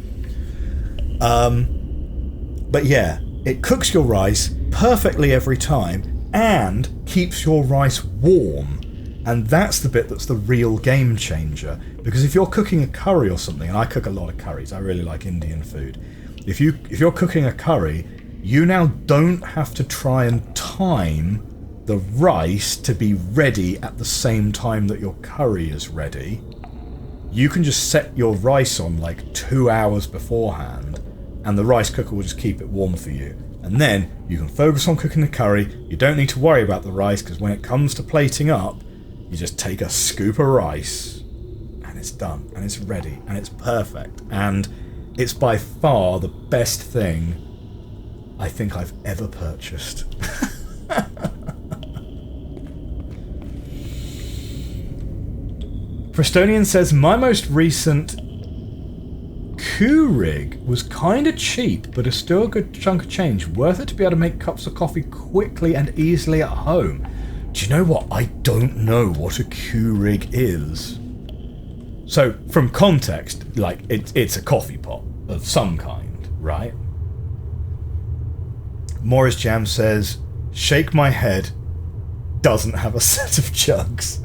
But yeah, it cooks your rice perfectly every time and keeps your rice warm. And that's the bit that's the real game changer. Because if you're cooking a curry or something, and I cook a lot of curries, I really like Indian food. If you're cooking a curry, you now don't have to try and time the rice to be ready at the same time that your curry is ready. You can just set your rice on like 2 hours beforehand, and the rice cooker will just keep it warm for you. And then you can focus on cooking the curry. You don't need to worry about the rice, because when it comes to plating up, you just take a scoop of rice and it's done, and it's ready, and it's perfect. And it's by far the best thing I think I've ever purchased. Prestonian says, my most recent coup rig was kinda cheap, but is still a good chunk of change. Worth it to be able to make cups of coffee quickly and easily at home. Do you know what? I don't know what a coup rig is. So, from context, like, it's a coffee pot of some kind, right? Morris Jam says, shake my head, doesn't have a set of jugs.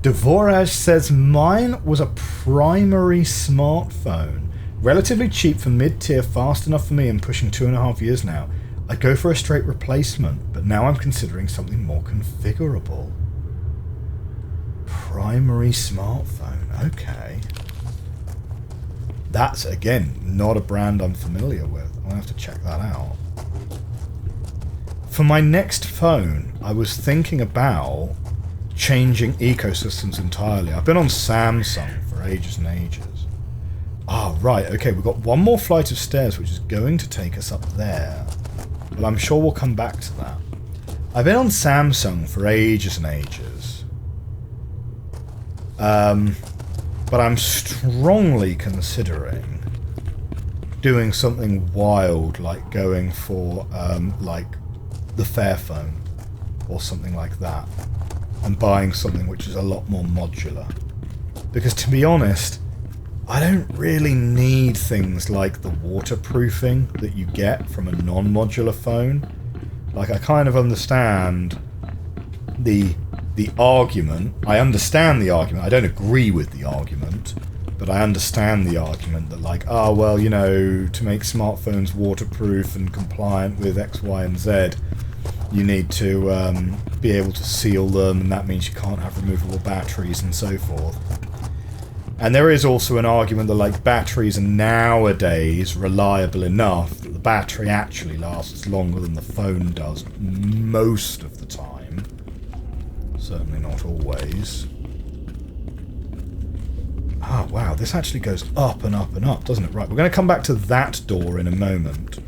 Devoraj says, mine was a primary smartphone. Relatively cheap for mid-tier, fast enough for me, and pushing 2.5 years now. I'd go for a straight replacement, but now I'm considering something more configurable. Primary smartphone, okay. That's, again, not a brand I'm familiar with. I'll have to check that out. for my next phone, I was thinking about changing ecosystems entirely. I've been on Samsung for ages and ages. Ah, right, okay, we've got one more flight of stairs which is going to take us up there. But I'm sure we'll come back to that. I've been on Samsung for ages and ages. But I'm strongly considering doing something wild, like going for, like, the Fairphone, or something like that, and buying something which is a lot more modular. Because, to be honest, I don't really need things like the waterproofing that you get from a non-modular phone. Like, I kind of understand the argument. I understand the argument. I don't agree with the argument, but I understand the argument that, like, oh, well, you know, to make smartphones waterproof and compliant with X, Y, and Z, you need to be able to seal them, and that means you can't have removable batteries and so forth. And there is also an argument that, like, batteries are nowadays reliable enough that the battery actually lasts longer than the phone does most of the time. Certainly not always. Ah, wow, this actually goes up and up and up, doesn't it? Right, we're going to come back to that door in a moment.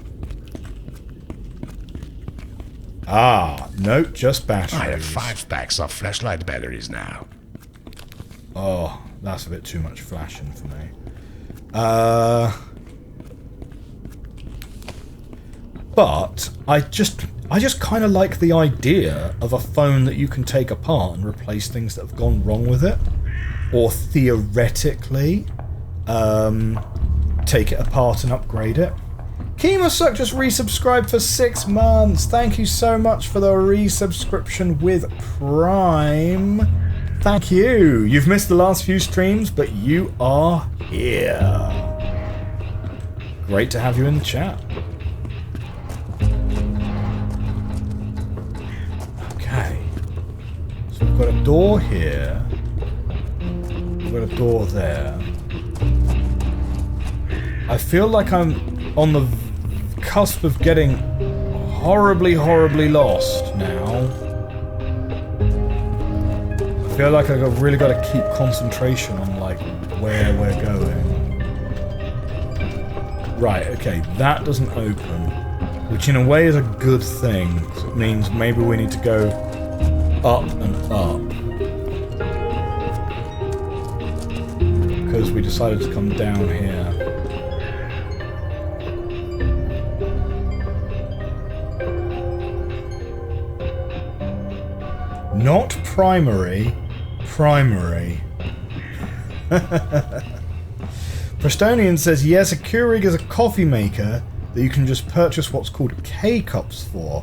Ah, no, just batteries. I have 5 packs of flashlight batteries now. Oh, that's a bit too much flashing for me. But I just kind of like the idea of a phone that you can take apart and replace things that have gone wrong with it, or theoretically take it apart and upgrade it. Kemosuck just resubscribed for 6 months. Thank you so much for the resubscription with Prime. Thank you. You've missed the last few streams, but you are here. Great to have you in the chat. Okay. So we've got a door here. We've got a door there. I feel like I'm on the cusp of getting horribly, horribly lost now. I feel like I've really got to keep concentration on, like, where we're going. Right, okay, that doesn't open, which in a way is a good thing, because it means maybe we need to go up and up. Because we decided to come down here. Not primary. Prestonian says, yes, a Keurig is a coffee maker that you can just purchase what's called K-cups for,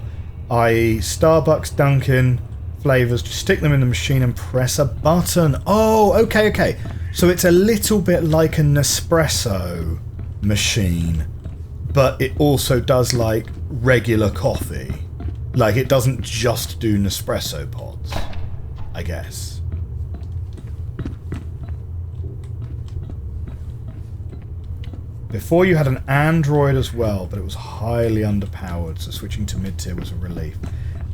i.e. Starbucks, Dunkin' flavors, just stick them in the machine and press a button. Oh, okay. So it's a little bit like a Nespresso machine, but it also does, like, regular coffee. Like, it doesn't just do Nespresso pods, I guess. Before you had an Android as well, but it was highly underpowered, so switching to mid-tier was a relief.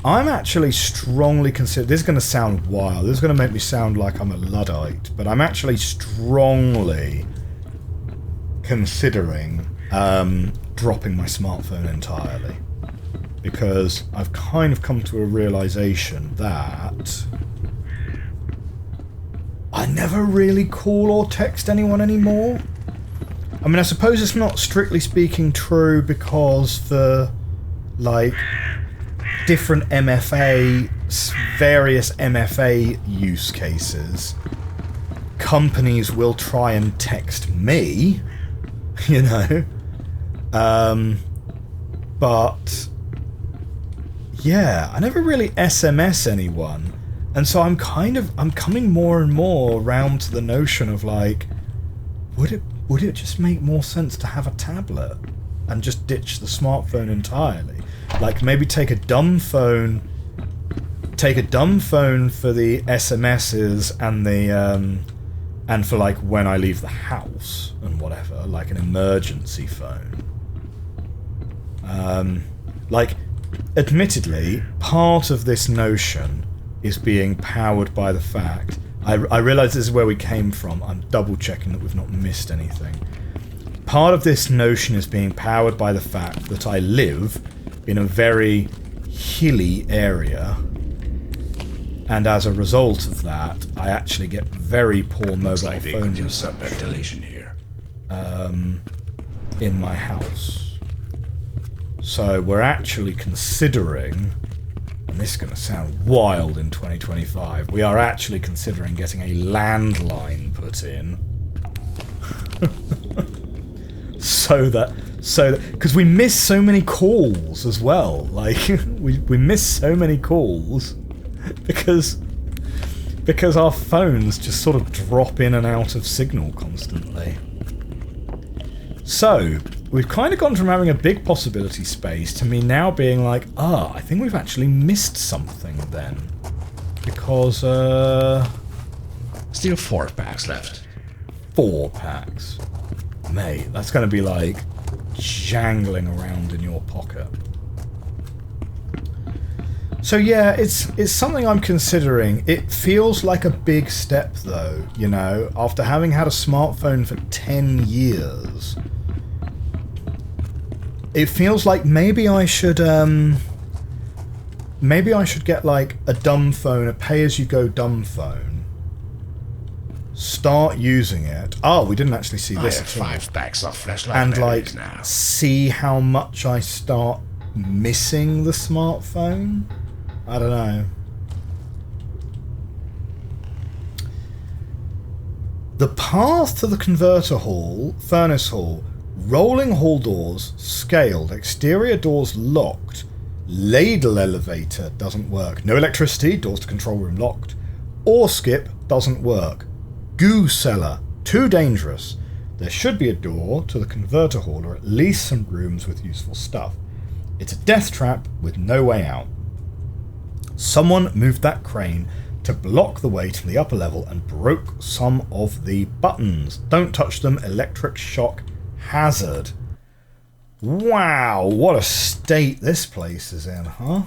I'm actually strongly considering... This is going to sound wild. This is going to make me sound like I'm a Luddite, but I'm actually strongly considering dropping my smartphone entirely. Because I've kind of come to a realization that I never really call or text anyone anymore. I mean, I suppose it's not strictly speaking true because for, like, different various MFA use cases, companies will try and text me, you know. But yeah, I never really SMS anyone, and so I'm coming more and more around to the notion of, like, would it just make more sense to have a tablet and just ditch the smartphone entirely? Like, maybe take a dumb phone for the SMSs and the and for, like, when I leave the house and whatever, like an emergency phone. Like, admittedly, part of this notion is being powered by the fact... I realise this is where we came from. I'm double-checking that we've not missed anything. Part of this notion is being powered by the fact that I live in a very hilly area, and as a result of that, I actually get very poor mobile like they phone could use some reception ventilation here. in my house. So we're actually considering, and this is going to sound wild in 2025, we are actually considering getting a landline put in. so that, because we miss so many calls as well. Like, we miss so many calls because our phones just sort of drop in and out of signal constantly. So, we've kind of gone from having a big possibility space to me now being like, I think we've actually missed something then. Because, Still 4 packs left. 4 packs. Mate, that's going to be like jangling around in your pocket. So yeah, it's something I'm considering. It feels like a big step though, you know, after having had a smartphone for 10 years. It feels like maybe I should get like a dumb phone, a pay-as-you-go dumb phone. Start using it. Oh, we didn't actually see I this have at all. 5 packs of flashlight And batteries like now. see how much I start missing the smartphone. I don't know. The path to the converter hall, furnace hall, rolling hall doors, scaled, exterior doors locked, ladle elevator doesn't work, no electricity, doors to control room locked, ore skip doesn't work, goo cellar, too dangerous. There should be a door to the converter hall or at least some rooms with useful stuff. It's a death trap with no way out. Someone moved that crane to block the way to the upper level and broke some of the buttons. Don't touch them, electric shock hazard. Wow, what a state this place is in, huh?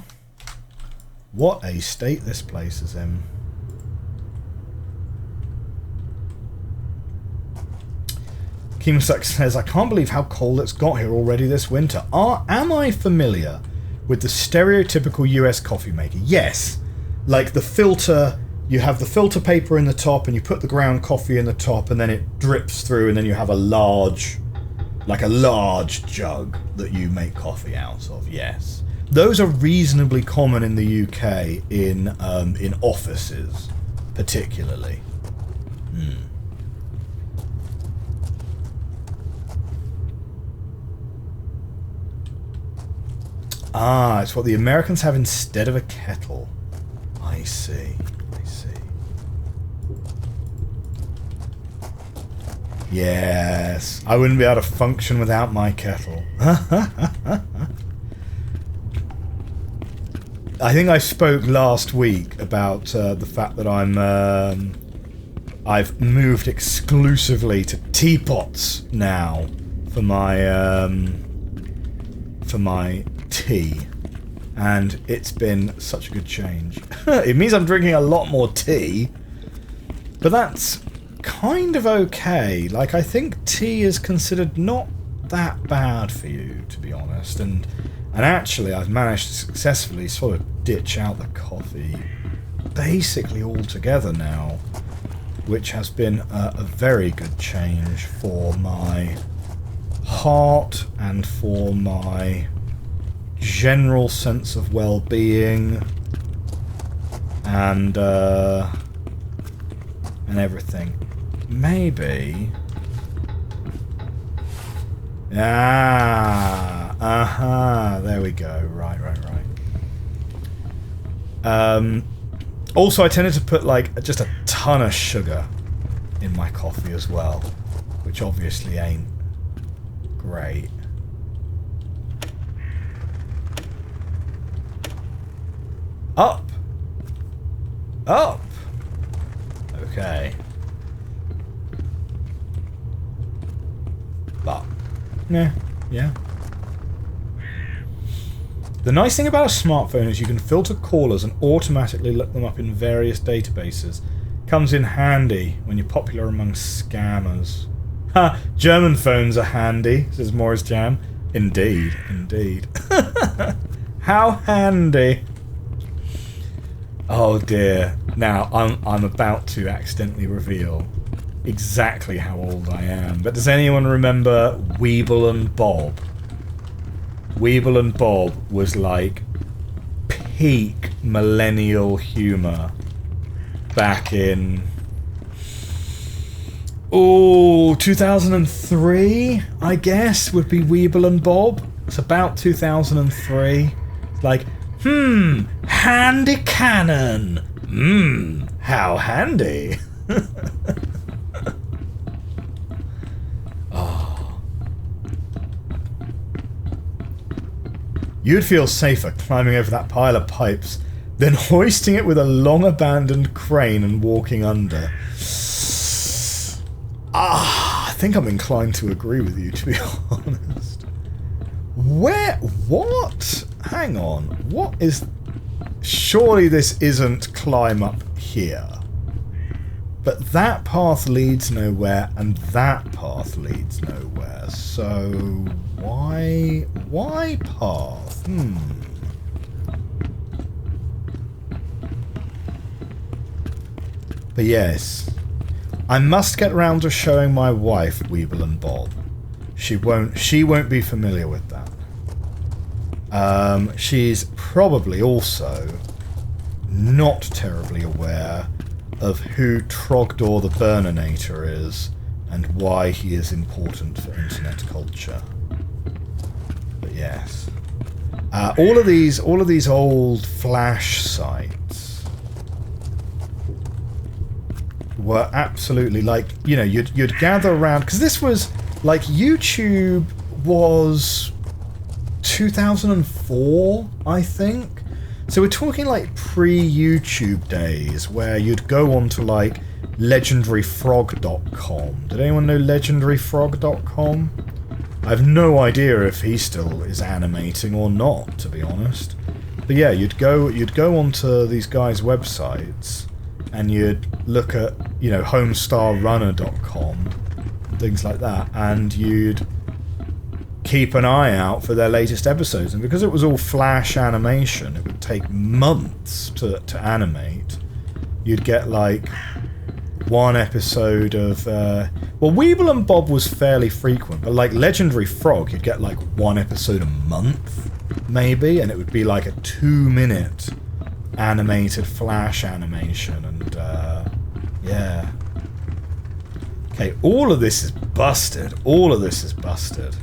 What a state this place is in. Keemsuck says, I can't believe how cold it's got here already this winter. Am I familiar with the stereotypical US coffee maker? Yes. Like the filter, you have the filter paper in the top and you put the ground coffee in the top and then it drips through and then you have a large jug that you make coffee out of, yes. Those are reasonably common in the UK in offices, particularly. Ah, it's what the Americans have instead of a kettle. I see. I see. Yes. I wouldn't be able to function without my kettle. I think I spoke last week about the fact that I've moved exclusively to teapots now for my tea, and it's been such a good change. It means I'm drinking a lot more tea, but that's kind of okay. Like, I think tea is considered not that bad for you, to be honest, and actually I've managed to successfully sort of ditch out the coffee basically altogether now, which has been a very good change for my heart and for my general sense of well-being and everything. Maybe. There we go. Right. Also, I tended to put like just a ton of sugar in my coffee as well, which obviously ain't great. Up! Okay. But, yeah. The nice thing about a smartphone is you can filter callers and automatically look them up in various databases. Comes in handy when you're popular among scammers. Ha! German phones are handy, says Morris Jam. Indeed, indeed. How handy. Oh dear. Now, I'm about to accidentally reveal exactly how old I am. But does anyone remember Weeble and Bob? Weeble and Bob was like peak millennial humour back in 2003, I guess, would be Weeble and Bob. It's about 2003. It's like, handy cannon. How handy. Oh. You'd feel safer climbing over that pile of pipes than hoisting it with a long crane and walking under. I think I'm inclined to agree with you, to be honest. What? Hang on. What is... Surely this isn't climb up here. But that path leads nowhere, and that path leads nowhere. So... Why path? But yes... I must get round to showing my wife Weeble and Bob. She won't be familiar with that. She's probably also not terribly aware of who Trogdor the Burninator is and why he is important for internet culture. But yes. All of these old Flash sites were absolutely like, you know, you'd gather around, because this was like, YouTube was 2004, I think. So we're talking like pre-YouTube days, where you'd go on to like legendaryfrog.com. Did anyone know legendaryfrog.com? I have no idea if he still is animating or not, to be honest. But yeah, you'd go onto these guys' websites and you'd look at, you know, homestarrunner.com, things like that, and you'd keep an eye out for their latest episodes. And because it was all Flash animation, it would take months to animate. You'd get like one episode of... well, Weeble and Bob was fairly frequent, but like Legendary Frog, you'd get like one episode a month, maybe, and it would be like a 2-minute animated Flash animation, and yeah. Okay, all of this is busted. All of this is busted.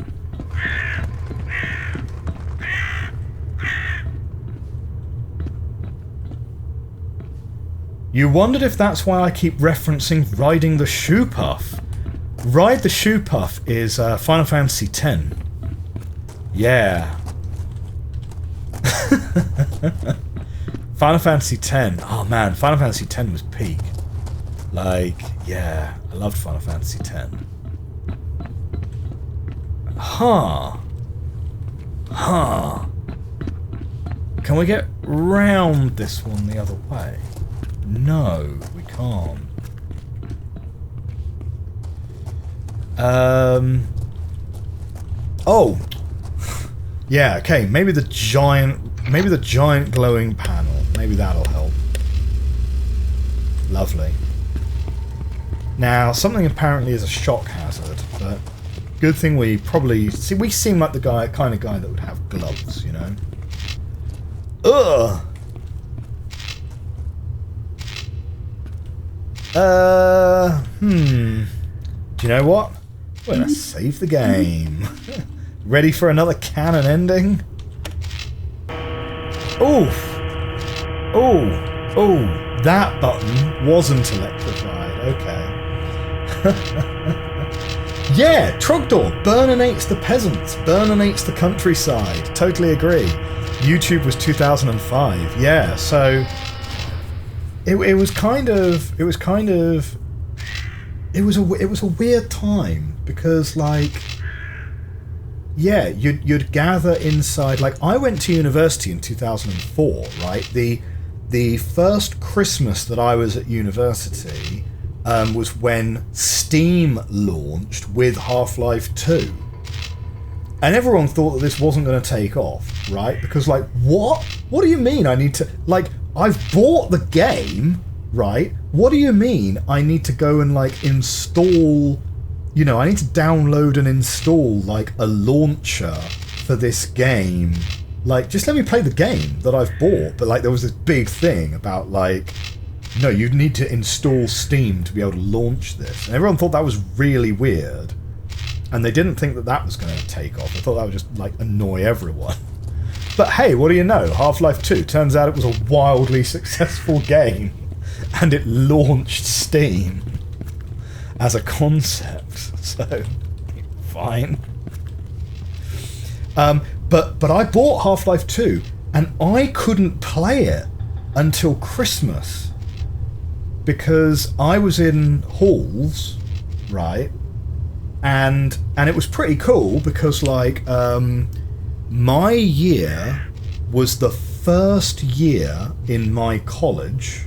You wondered if that's why I keep referencing Riding the Shoe Puff. Ride the Shoe Puff is Final Fantasy X. Yeah. Final Fantasy X. Oh man, Final Fantasy X was peak. Like, yeah, I loved Final Fantasy X. Huh. Can we get round this one the other way? No, we can't. Oh. Yeah, okay, maybe the giant glowing panel. Maybe that'll help. Lovely. Now, something apparently is a shock hazard, but good thing we probably... See, we seem like the kind of guy that would have gloves, you know? Ugh! Do you know what? We're gonna save the game. Ready for another canon ending? Oof! Oh, that button wasn't electrified. Okay. Yeah, Trogdor burninates the peasants, burninates the countryside. Totally agree. YouTube was 2005. Yeah, so it was a weird time, because like Yeah, you'd gather inside. Like, I went to university in 2004, right? The first Christmas that I was at university was when Steam launched with Half-Life 2. And everyone thought that this wasn't going to take off, right? Because, like, what? What do you mean I need to... Like, I've bought the game, right? What do you mean I need to go and, like, install... You know, I need to download and install, like, a launcher for this game. Like, just let me play the game that I've bought. But, like, there was this big thing about, like... No, you need to install Steam to be able to launch this. And everyone thought that was really weird. And they didn't think that that was going to take off. They thought that would just, like, annoy everyone. But hey, what do you know? Half-Life 2, turns out it was a wildly successful game. And it launched Steam as a concept. So, fine. But I bought Half-Life 2, and I couldn't play it until Christmas. Because I was in halls, right? And it was pretty cool because, like, my year was the first year in my college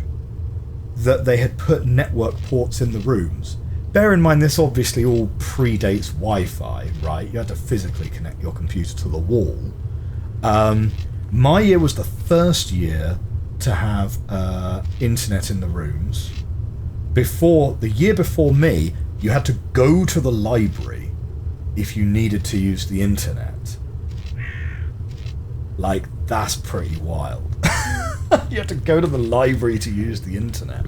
that they had put network ports in the rooms. Bear in mind, this obviously all predates Wi-Fi, right? You had to physically connect your computer to the wall. My year was the first year to have internet in the rooms. The year before me, you had to go to the library if you needed to use the internet. Like, that's pretty wild. You have to go to the library to use the internet.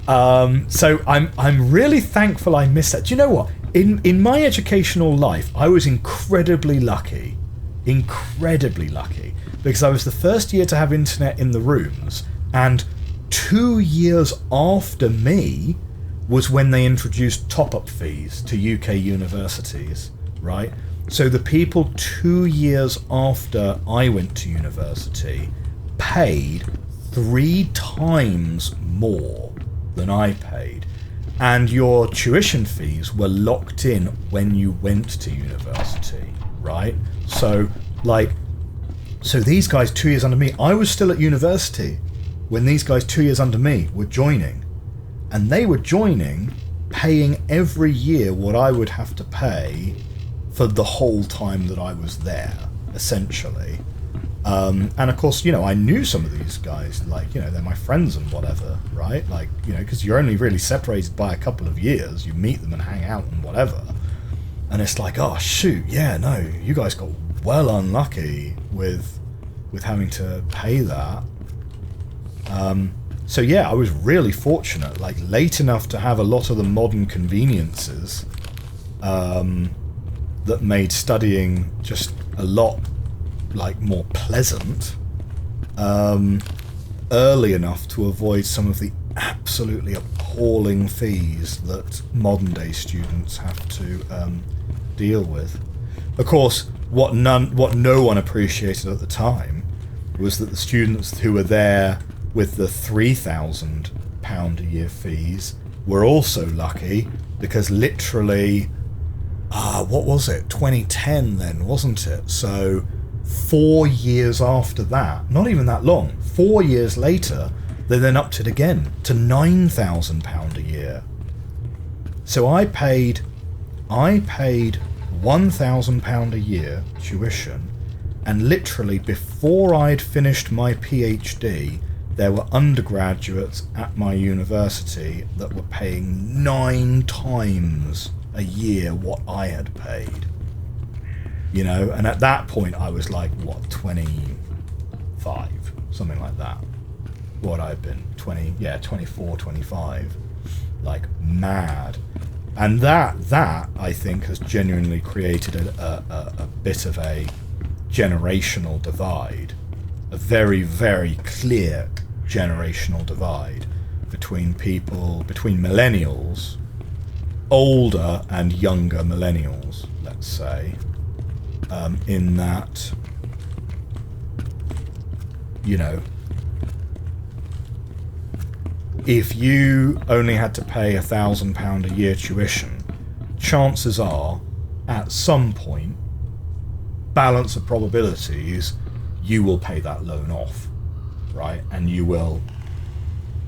So I'm really thankful I missed that. Do you know what? In my educational life, I was incredibly lucky. Incredibly lucky. Because I was the first year to have internet in the rooms, and 2 years after me was when they introduced top-up fees to UK universities, right? So the people 2 years after I went to university paid 3 times more than I paid. And your tuition fees were locked in when you went to university, right? So, like, so these guys 2 years under me, I was still at university when these guys 2 years under me were joining. And they were joining, paying every year what I would have to pay for the whole time that I was there, essentially. And of course, you know, I knew some of these guys, like, you know, they're my friends and whatever, right? Like, you know, because you're only really separated by a couple of years, you meet them and hang out and whatever. And it's like, oh, shoot, yeah, no, you guys got well unlucky with having to pay that. So yeah, I was really fortunate, like, late enough to have a lot of the modern conveniences that made studying just a lot, like, more pleasant, early enough to avoid some of the absolutely appalling fees that modern day students have to deal with. Of course, what no one appreciated at the time was that the students who were there with the £3,000 a year fees were also lucky, because literally, what was it, 2010 then, wasn't it? So 4 years after that, not even that long, 4 years later, they then upped it again to £9,000 a year. So I paid £1,000 a year tuition, and literally before I'd finished my PhD, there were undergraduates at my university that were paying 9 times a year what I had paid. You know, and at that point I was like, what, 25? Something like that. What I'd been, 24, 25. Like, mad. And that I think has genuinely created a bit of a generational divide. A very, very clear generational divide between millennials, older and younger millennials, let's say, in that, you know, if you only had to pay £1,000 a year tuition, chances are, at some point, balance of probabilities, you will pay that loan off, right? And you will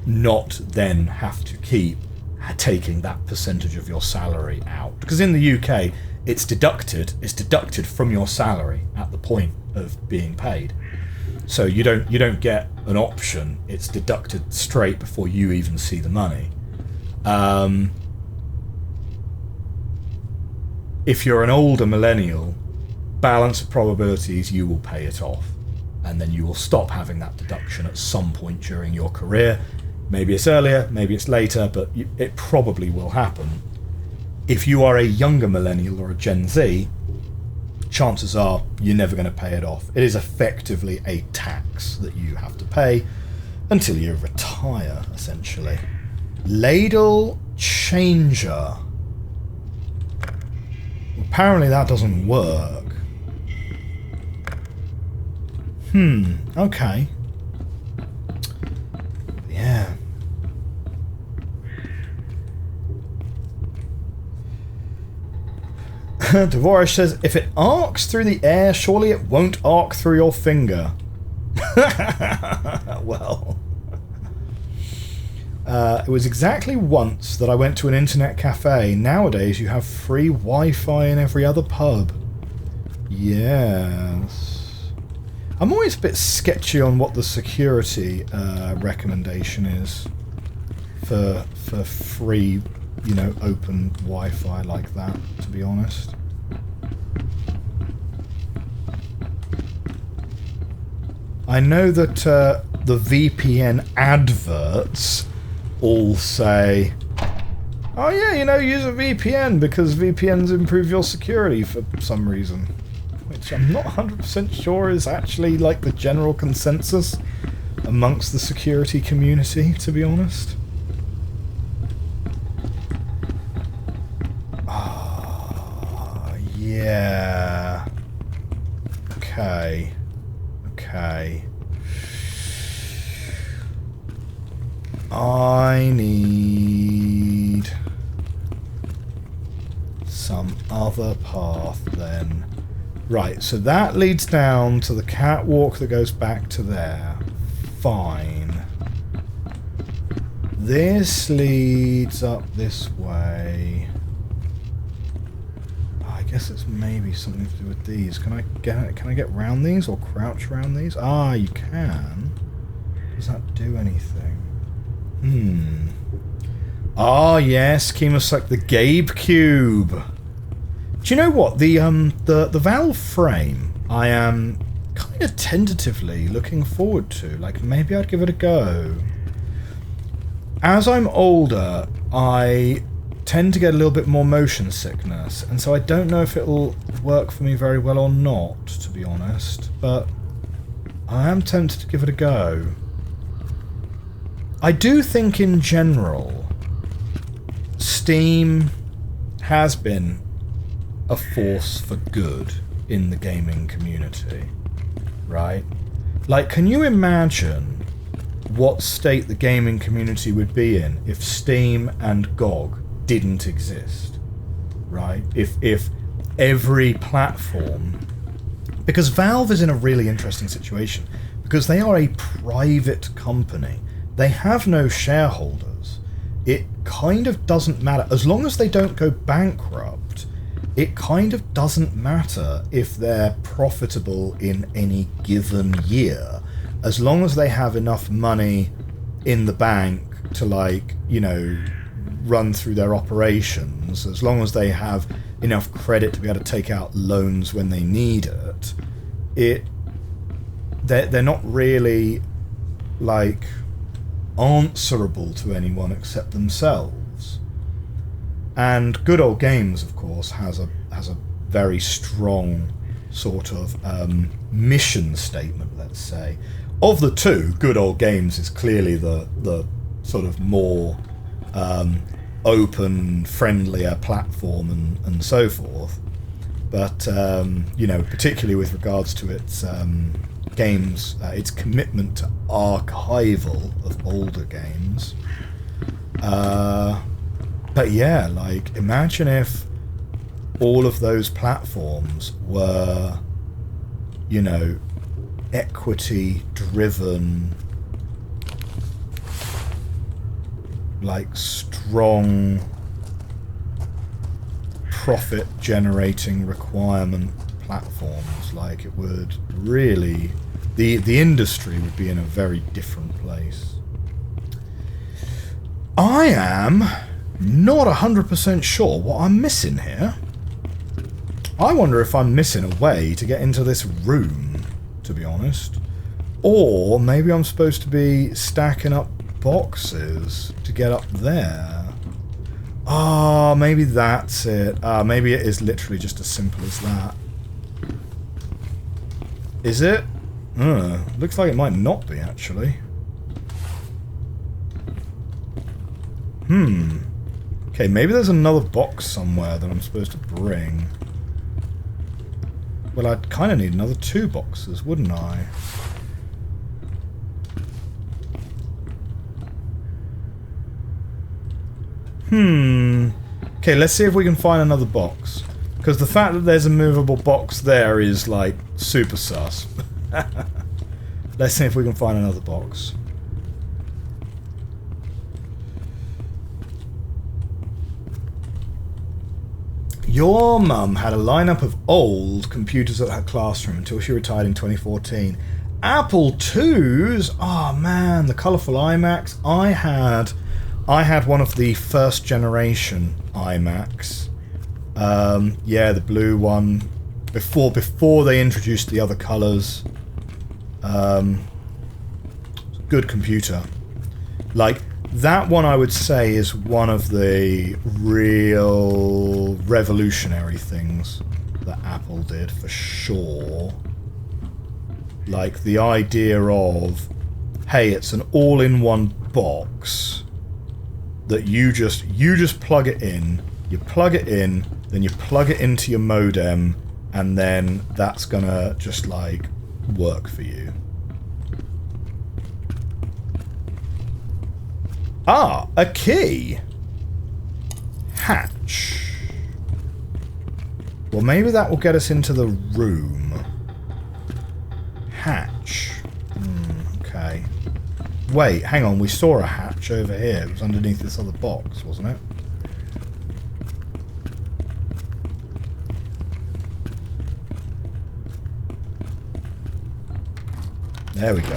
not then have to keep taking that percentage of your salary out. Because in the UK, it's deducted from your salary at the point of being paid. So you don't get an option. It's deducted straight before you even see the money. If you're an older millennial, balance of probabilities, you will pay it off. And then you will stop having that deduction at some point during your career. Maybe it's earlier, maybe it's later, but it probably will happen. If you are a younger millennial or a Gen Z, chances are you're never going to pay it off. It is effectively a tax that you have to pay until you retire, essentially. Ladle changer. Apparently that doesn't work. Okay. Yeah. Dvorak says, if it arcs through the air, surely it won't arc through your finger. Well. It was exactly once that I went to an internet cafe. Nowadays you have free Wi-Fi in every other pub. Yes. I'm always a bit sketchy on what the security recommendation is for free, open Wi-Fi like that, to be honest. I know that the VPN adverts all say, oh yeah, use a VPN because VPNs improve your security for some reason. Which I'm not 100% sure is actually like the general consensus amongst the security community, to be honest. Yeah. Okay. I need some other path then. Right, so that leads down to the catwalk that goes back to there. Fine. This leads up this way. I guess it's maybe something to do with these. Can I get round these or crouch round these? Ah, you can. Does that do anything? Ah, yes, Chemus, like the Gabe Cube. Do you know what? The Valve frame I am kind of tentatively looking forward to. Like, maybe I'd give it a go. As I'm older, I tend to get a little bit more motion sickness, and so I don't know if it'll work for me very well or not, to be honest, but I am tempted to give it a go. I do think in general, Steam has been a force for good in the gaming community, right? Like, can you imagine what state the gaming community would be in if Steam and GOG didn't exist, right? If every platform... Because Valve is in a really interesting situation, because they are a private company. They have no shareholders. It kind of doesn't matter. As long as they don't go bankrupt, it kind of doesn't matter if they're profitable in any given year, as long as they have enough money in the bank to, like, run through their operations, as long as they have enough credit to be able to take out loans when they need it, they're not really, like, answerable to anyone except themselves. And Good Old Games, of course, has a very strong sort of mission statement, let's say. Of the two, Good Old Games is clearly the sort of more open, friendlier platform and so forth. But, particularly with regards to its games, its commitment to archival of older games. But yeah, like, imagine if all of those platforms were you know, equity-driven, like, strong profit-generating requirement platforms. Like, it would really... The industry would be in a very different place. I am not 100% sure what I'm missing here. I wonder if I'm missing a way to get into this room, to be honest. Or maybe I'm supposed to be stacking up boxes to get up there. Ah, maybe that's it. Maybe it is literally just as simple as that. Is it? Looks like it might not be, actually. Okay, maybe there's another box somewhere that I'm supposed to bring. Well, I'd kind of need another 2 boxes, wouldn't I? Okay, let's see if we can find another box. Because the fact that there's a movable box there is, like, super sus. Let's see if we can find another box. Your mum had a lineup of old computers at her classroom until she retired in 2014. Apple IIs? Oh man, the colourful iMacs. I had one of the first generation iMacs. Yeah, the blue one. Before they introduced the other colours. Good computer. Like, that one I would say is one of the real revolutionary things that Apple did, for sure. Like, the idea of, hey, it's an all-in-one box that you just plug it in, then you plug it into your modem, and then that's gonna just, like, work for you. Ah, a key! Hatch. Well, maybe that will get us into the room. Hatch. Okay. Wait, hang on, we saw a hatch over here. It was underneath this other box, wasn't it? There we go.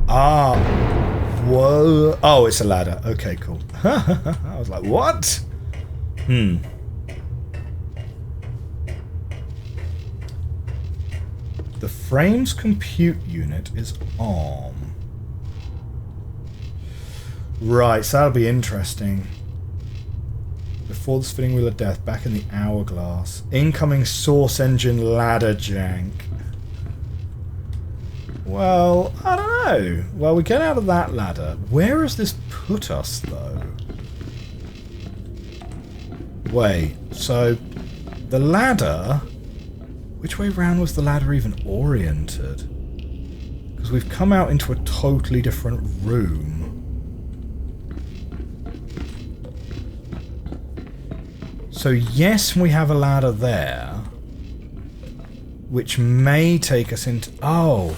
Ah. Whoa. Oh, it's a ladder. Okay, cool. I was like, what? The frame's compute unit is ARM. Right, so that'll be interesting. Before the spinning wheel of death, back in the hourglass. Incoming source engine ladder jank. Well, I don't know. Well, we get out of that ladder. Where has this put us, though? Wait, so the ladder... Which way round was the ladder even oriented? Because we've come out into a totally different room. So yes, we have a ladder there. Which may take us into... Oh!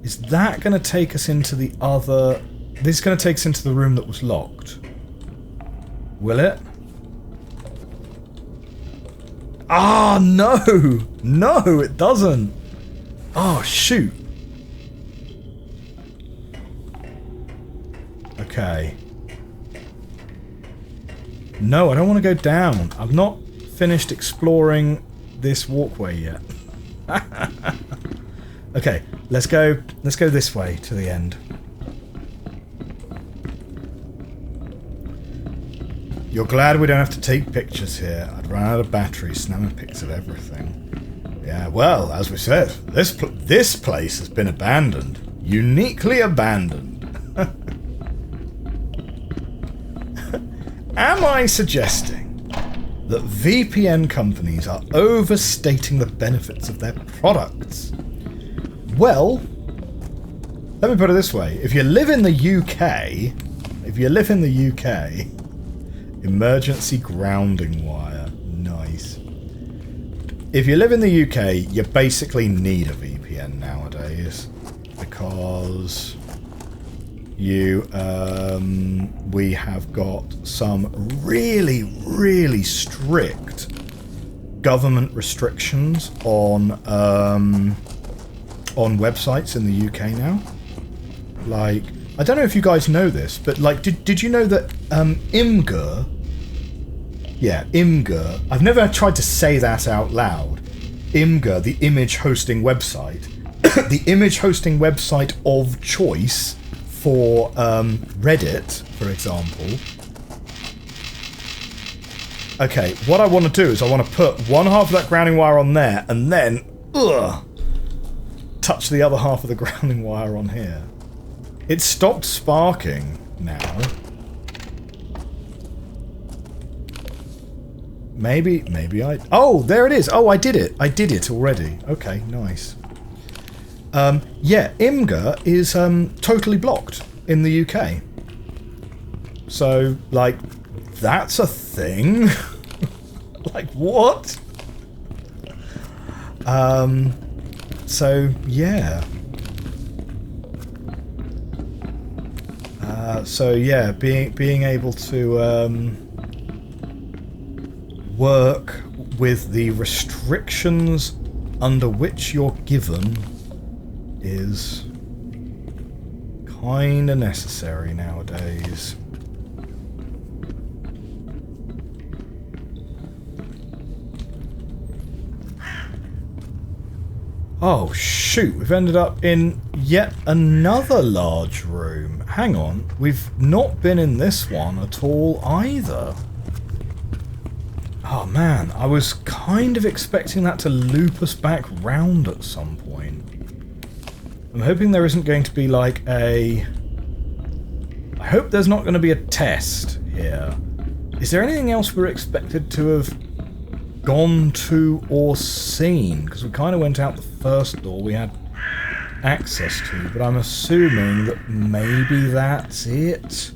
Is that going to take us into the other... This is going to take us into the room that was locked. Will it? Ah, no! No, it doesn't! Oh, shoot. Okay. No, I don't want to go down. I've not finished exploring this walkway yet. Okay, let's go this way to the end. You're glad we don't have to take pictures here. I'd run out of batteries snapping pics of everything. Yeah, well, as we said, this place has been abandoned. Uniquely abandoned. Am I suggesting that VPN companies are overstating the benefits of their products? Well, let me put it this way. If you live in the UK, emergency grounding wire. Nice. if you live in the UK, you basically need a VPN nowadays because we have got some really strict government restrictions on websites in the UK now. Like, I don't know if you guys know this, but like, did you know that IMGR? Yeah, IMGR. I've never tried to say that out loud. IMGR, the image hosting website, the image hosting website of choice for Reddit, for example. Okay, what I want to do is I want to put one half of that grounding wire on there, and then touch the other half of the grounding wire on here. It stopped sparking now. Maybe I... Oh, there it is. Oh, I did it. I did it already. Okay, nice. Yeah, IMGR is totally blocked in the UK. So, like, that's a thing. Like, what? So, yeah. So, yeah, being able to work with the restrictions under which you're given is kinda necessary nowadays. Oh shoot, we've ended up in yet another large room. Hang on, we've not been in this one at all either. Oh man, I was kind of expecting that to loop us back round at some point. I'm hoping there isn't going to be like a... I hope there's not going to be a test here. Is there anything else we're expected to have gone to or seen? Because we kind of went out the first door we had access to, but I'm assuming that maybe that's it.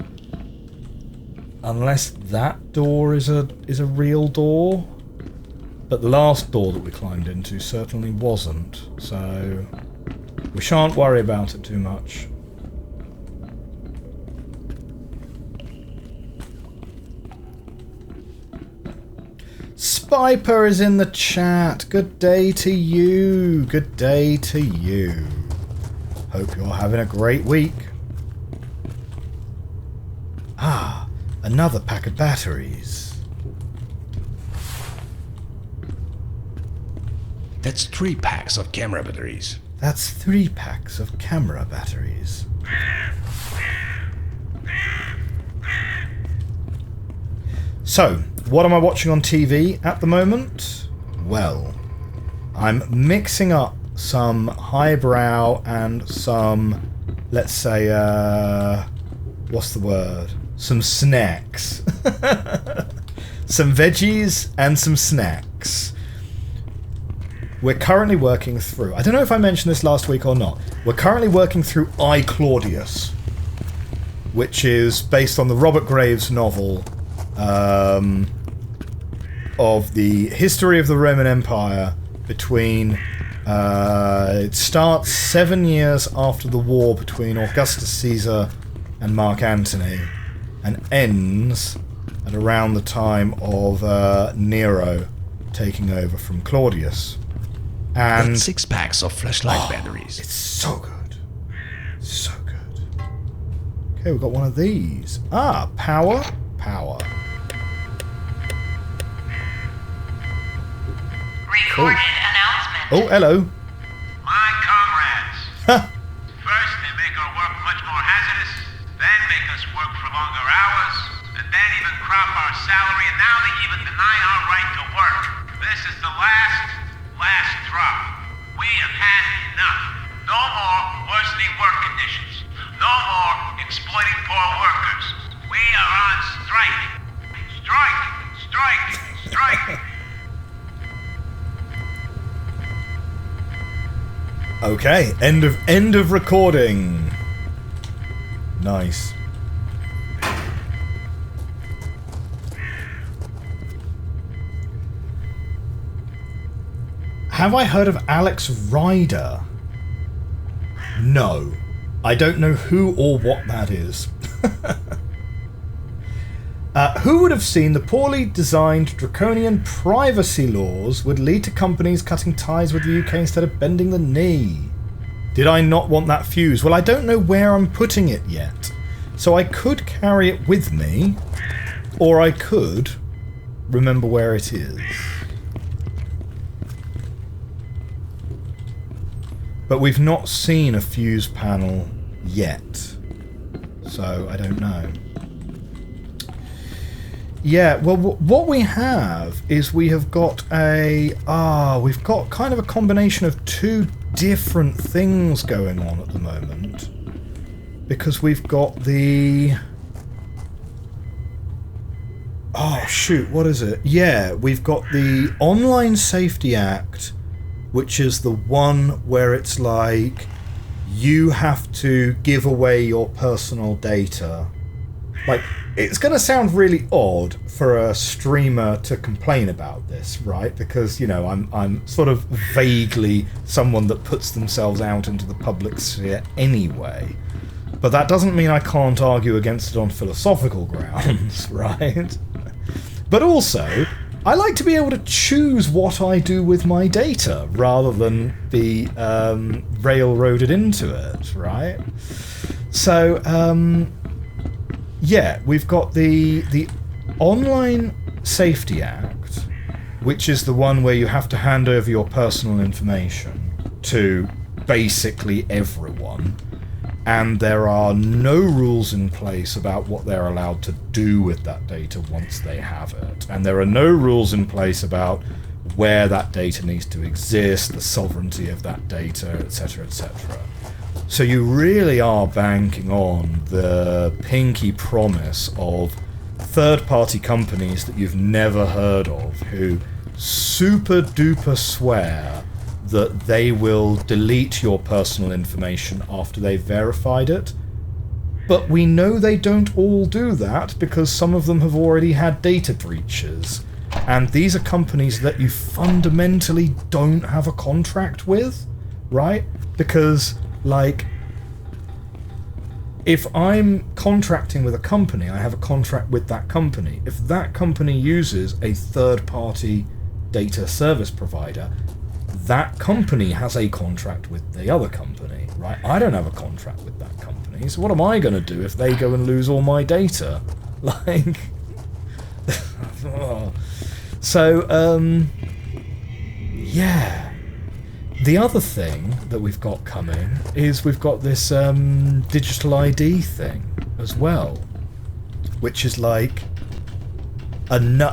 Unless that door is a real door. But the last door that we climbed into certainly wasn't, so we shan't worry about it too much. Spiper is in the chat. Good day to you. Good day to you. Hope you're having a great week. Ah, another pack of batteries. That's 3 packs of camera batteries. That's 3 packs of camera batteries. So, what am I watching on TV at the moment? Well, I'm mixing up some highbrow and some, let's say, what's the word? Some snacks. Some veggies and some snacks. We're currently working through... I don't know if I mentioned this last week or not. We're currently working through I, Claudius, which is based on the Robert Graves novel of the history of the Roman Empire between... it starts 7 years after the war between Augustus Caesar and Mark Antony and ends at around the time of Nero taking over from Claudius. And that's 6 packs of flashlight batteries. It's so good. So good. Okay, we've got one of these. Ah, power. Power. Recorded announcement. Oh, hello. My comrades. Huh. First, they make our work much more hazardous, then make us work for longer hours, and then even crop our salary, and now they even deny our right to work. This is the last drop. We have had enough. No more worsening work conditions. No more exploiting poor workers. We are on strike. Strike! Strike! Strike! Okay, end of recording. Nice. Have I heard of Alex Ryder? No. I don't know who or what that is. Who would have seen the poorly designed draconian privacy laws would lead to companies cutting ties with the UK instead of bending the knee? Did I not want that fuse? Well, I don't know where I'm putting it yet. So I could carry it with me, or I could remember where it is. But we've not seen a fuse panel yet, so I don't know. Yeah, well, what we have is we have got we've got kind of a combination of two different things going on at the moment. Because we've got the... Oh, shoot, what is it? Yeah, we've got the Online Safety Act, which is the one where it's like you have to give away your personal data. Like, it's going to sound really odd for a streamer to complain about this, right? Because, you know, I'm sort of vaguely someone that puts themselves out into the public sphere anyway. But that doesn't mean I can't argue against it on philosophical grounds, right? But also, I like to be able to choose what I do with my data rather than be railroaded into it, right? So, yeah, we've got the Online Safety Act, which is the one where you have to hand over your personal information to basically everyone, and there are no rules in place about what they're allowed to do with that data once they have it, and there are no rules in place about where that data needs to exist, the sovereignty of that data, etc., etc. So you really are banking on the pinky promise of third-party companies that you've never heard of who super duper swear that they will delete your personal information after they've verified it. But we know they don't all do that because some of them have already had data breaches. And these are companies that you fundamentally don't have a contract with, right? Because, like, if I'm contracting with a company, I have a contract with that company. If that company uses a third-party data service provider, that company has a contract with the other company, right? I don't have a contract with that company, so what am I going to do if they go and lose all my data? Like... So, yeah. The other thing that we've got coming is we've got this digital ID thing as well, which is like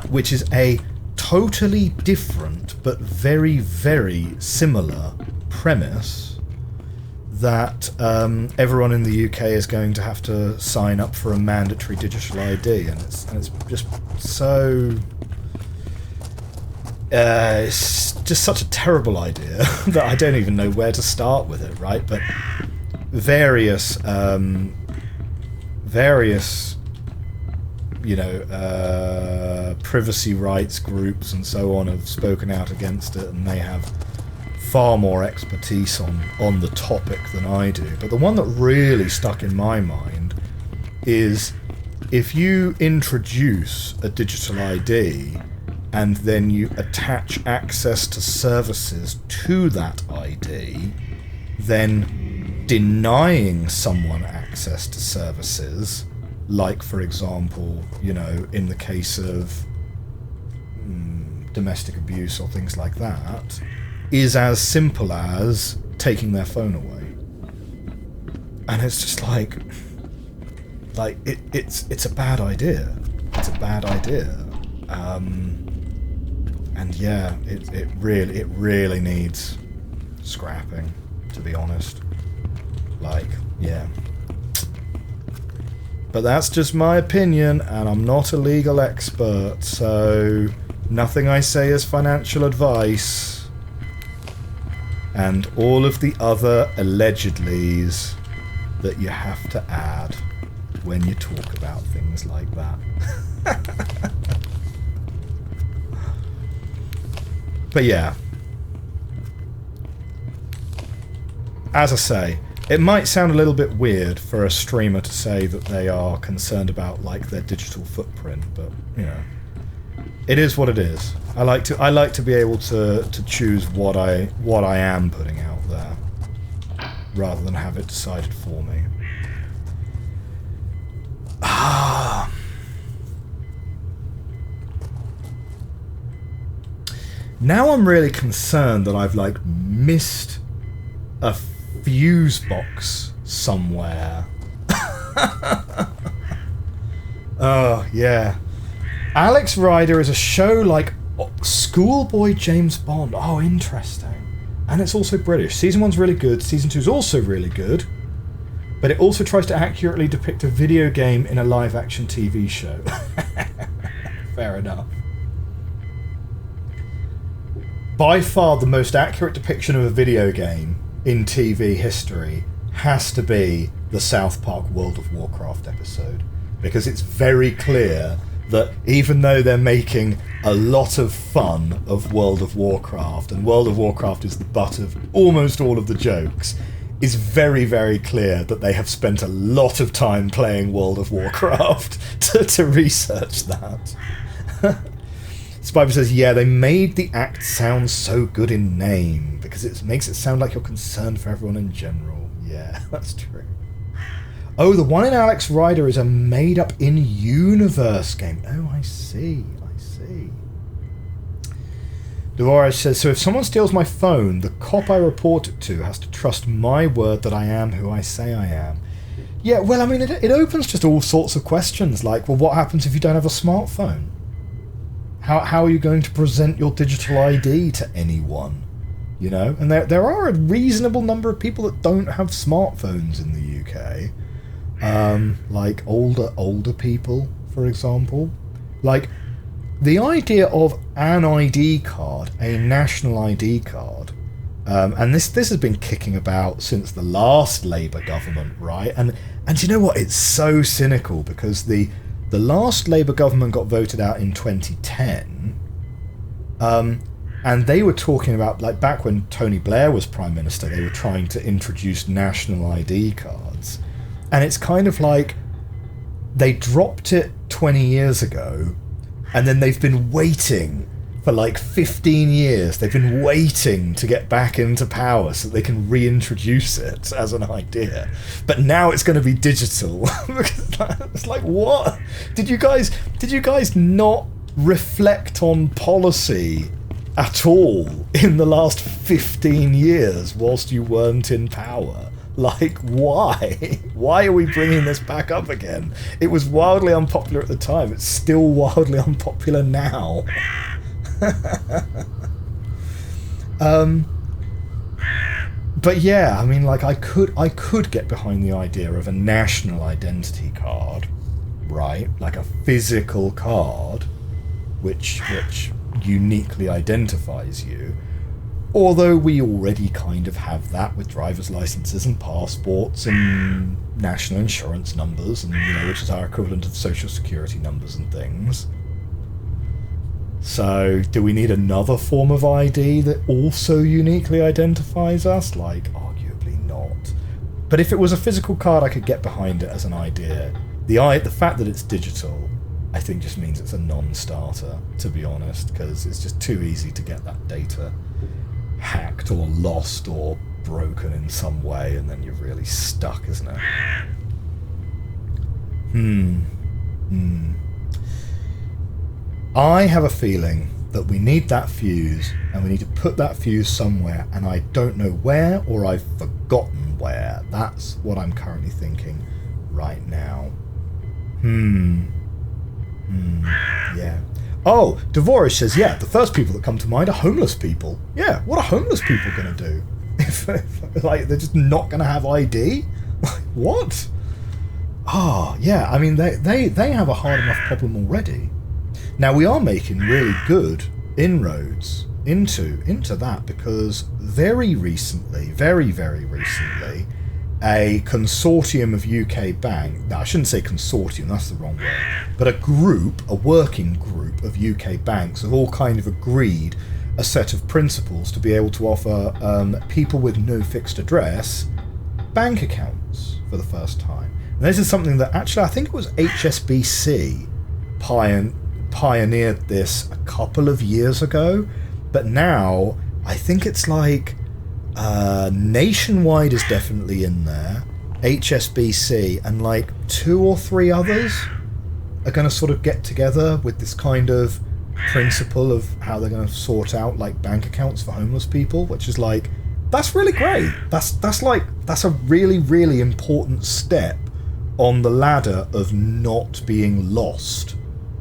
which is a totally different but very, very similar premise that everyone in the UK is going to have to sign up for a mandatory digital ID, and it's just so... it's just such a terrible idea that I don't even know where to start with it, right? But various, you know, privacy rights groups and so on have spoken out against it, and they have far more expertise on the topic than I do. But the one that really stuck in my mind is if you introduce a digital ID and then you attach access to services to that ID, then denying someone access to services, like, for example, you know, in the case of domestic abuse or things like that, is as simple as taking their phone away. And it's just like it's a bad idea. It's a bad idea. And yeah, it really needs scrapping, to be honest. Like, yeah. But that's just my opinion, and I'm not a legal expert, so nothing I say is financial advice. And all of the other allegedlys that you have to add when you talk about things like that. But yeah, as I say, it might sound a little bit weird for a streamer to say that they are concerned about like their digital footprint, but you know, it is what it is. I like to be able to choose what I am putting out there, rather than have it decided for me. Now I'm really concerned that I've like missed a fuse box somewhere. Oh yeah, Alex Rider is a show like schoolboy James Bond. Oh, interesting. And it's also British. Season 1's really good, Season 2's also really good, but it also tries to accurately depict a video game in a live-action TV show. Fair enough. By far the most accurate depiction of a video game in TV history has to be the South Park World of Warcraft episode, because it's very clear that even though they're making a lot of fun of World of Warcraft, and World of Warcraft is the butt of almost all of the jokes, it's very, very clear that they have spent a lot of time playing World of Warcraft to research that. Spider says, yeah, they made the act sound so good in name, because it makes it sound like you're concerned for everyone in general. Yeah, that's true. Oh, the one in Alex Rider is a made-up in-universe game. Oh, I see. Devoraj says, so if someone steals my phone, the cop I report it to has to trust my word that I am who I say I am. Yeah, well, I mean, it opens just all sorts of questions, like, well, what happens if you don't have a smartphone? How are you going to present your digital ID to anyone? You know? And there are a reasonable number of people that don't have smartphones in the UK. Like older people, for example. Like, the idea of an ID card, a national ID card, and this has been kicking about since the last Labour government, right? And you know what? It's so cynical, because the last Labour government got voted out in 2010, and they were talking about, like, back when Tony Blair was Prime Minister, they were trying to introduce national ID cards. And it's kind of like they dropped it 20 years ago, and then they've been waiting for like 15 years. They've been waiting to get back into power so they can reintroduce it as an idea. But now it's going to be digital. It's like, what? Did you guys not reflect on policy at all in the last 15 years whilst you weren't in power? Like, why? Why are we bringing this back up again? It was wildly unpopular at the time. It's still wildly unpopular now. But yeah, I mean, like, I could get behind the idea of a national identity card, right? Like a physical card, which uniquely identifies you. Although we already kind of have that with driver's licenses and passports and national insurance numbers, and you know, which is our equivalent of social security numbers and things. So, do we need another form of ID that also uniquely identifies us? Like, arguably not. But if it was a physical card, I could get behind it as an idea. The fact that it's digital, I think, just means it's a non-starter, to be honest, because it's just too easy to get that data hacked or lost or broken in some way, and then you're really stuck, isn't it? I have a feeling that we need that fuse, and we need to put that fuse somewhere, and I don't know where, or I've forgotten where. That's what I'm currently thinking right now. Yeah. Oh, Devorah says, yeah, the first people that come to mind are homeless people. Yeah, what are homeless people going to do? If like, they're just not going to have ID? Like, what? Oh, yeah, I mean, they have a hard enough problem already. Now, we are making really good inroads into that, because very recently, very, very recently, a consortium of UK banks, now I shouldn't say consortium, that's the wrong word, but a working group of UK banks have all kind of agreed a set of principles to be able to offer people with no fixed address bank accounts for the first time. And this is something that actually I think it was HSBC pioneered this a couple of years ago, but now I think it's like Nationwide is definitely in there, HSBC, and like 2 or 3 others are going to sort of get together with this kind of principle of how they're going to sort out like bank accounts for homeless people, which is like, that's really great. That's a really, really important step on the ladder of not being lost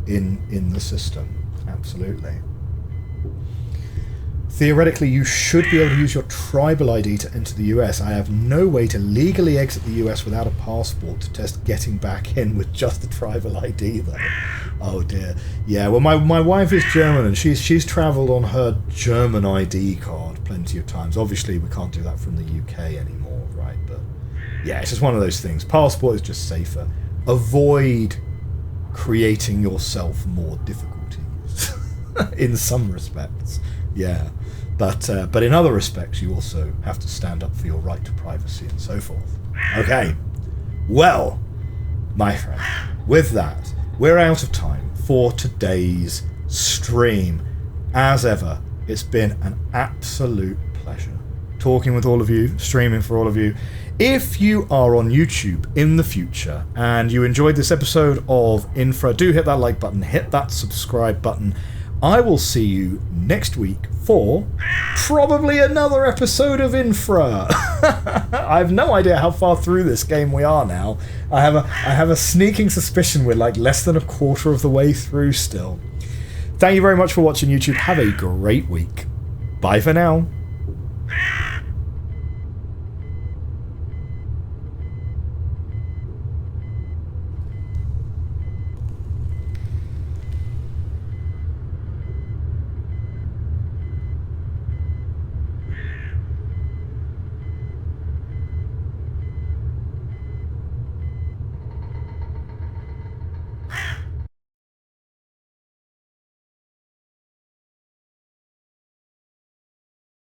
in the system. Absolutely. Theoretically, you should be able to use your tribal ID to enter the US. I have no way to legally exit the US without a passport to test getting back in with just the tribal ID, though. Oh dear. Yeah, well, my wife is German, and she's travelled on her German ID card plenty of times. Obviously, we can't do that from the UK anymore, right? But yeah, it's just one of those things. Passport is just safer. Avoid creating yourself more difficulties in some respects. Yeah. But in other respects, you also have to stand up for your right to privacy and so forth. Okay. Well, my friend, with that, we're out of time for today's stream. As ever, it's been an absolute pleasure talking with all of you, streaming for all of you. If you are on YouTube in the future and you enjoyed this episode of Infra, do hit that like button, hit that subscribe button. I will see you next week for probably another episode of Infra. I have no idea how far through this game we are now. I have a sneaking suspicion we're like less than a quarter of the way through still. Thank you very much for watching, YouTube. Have a great week. Bye for now.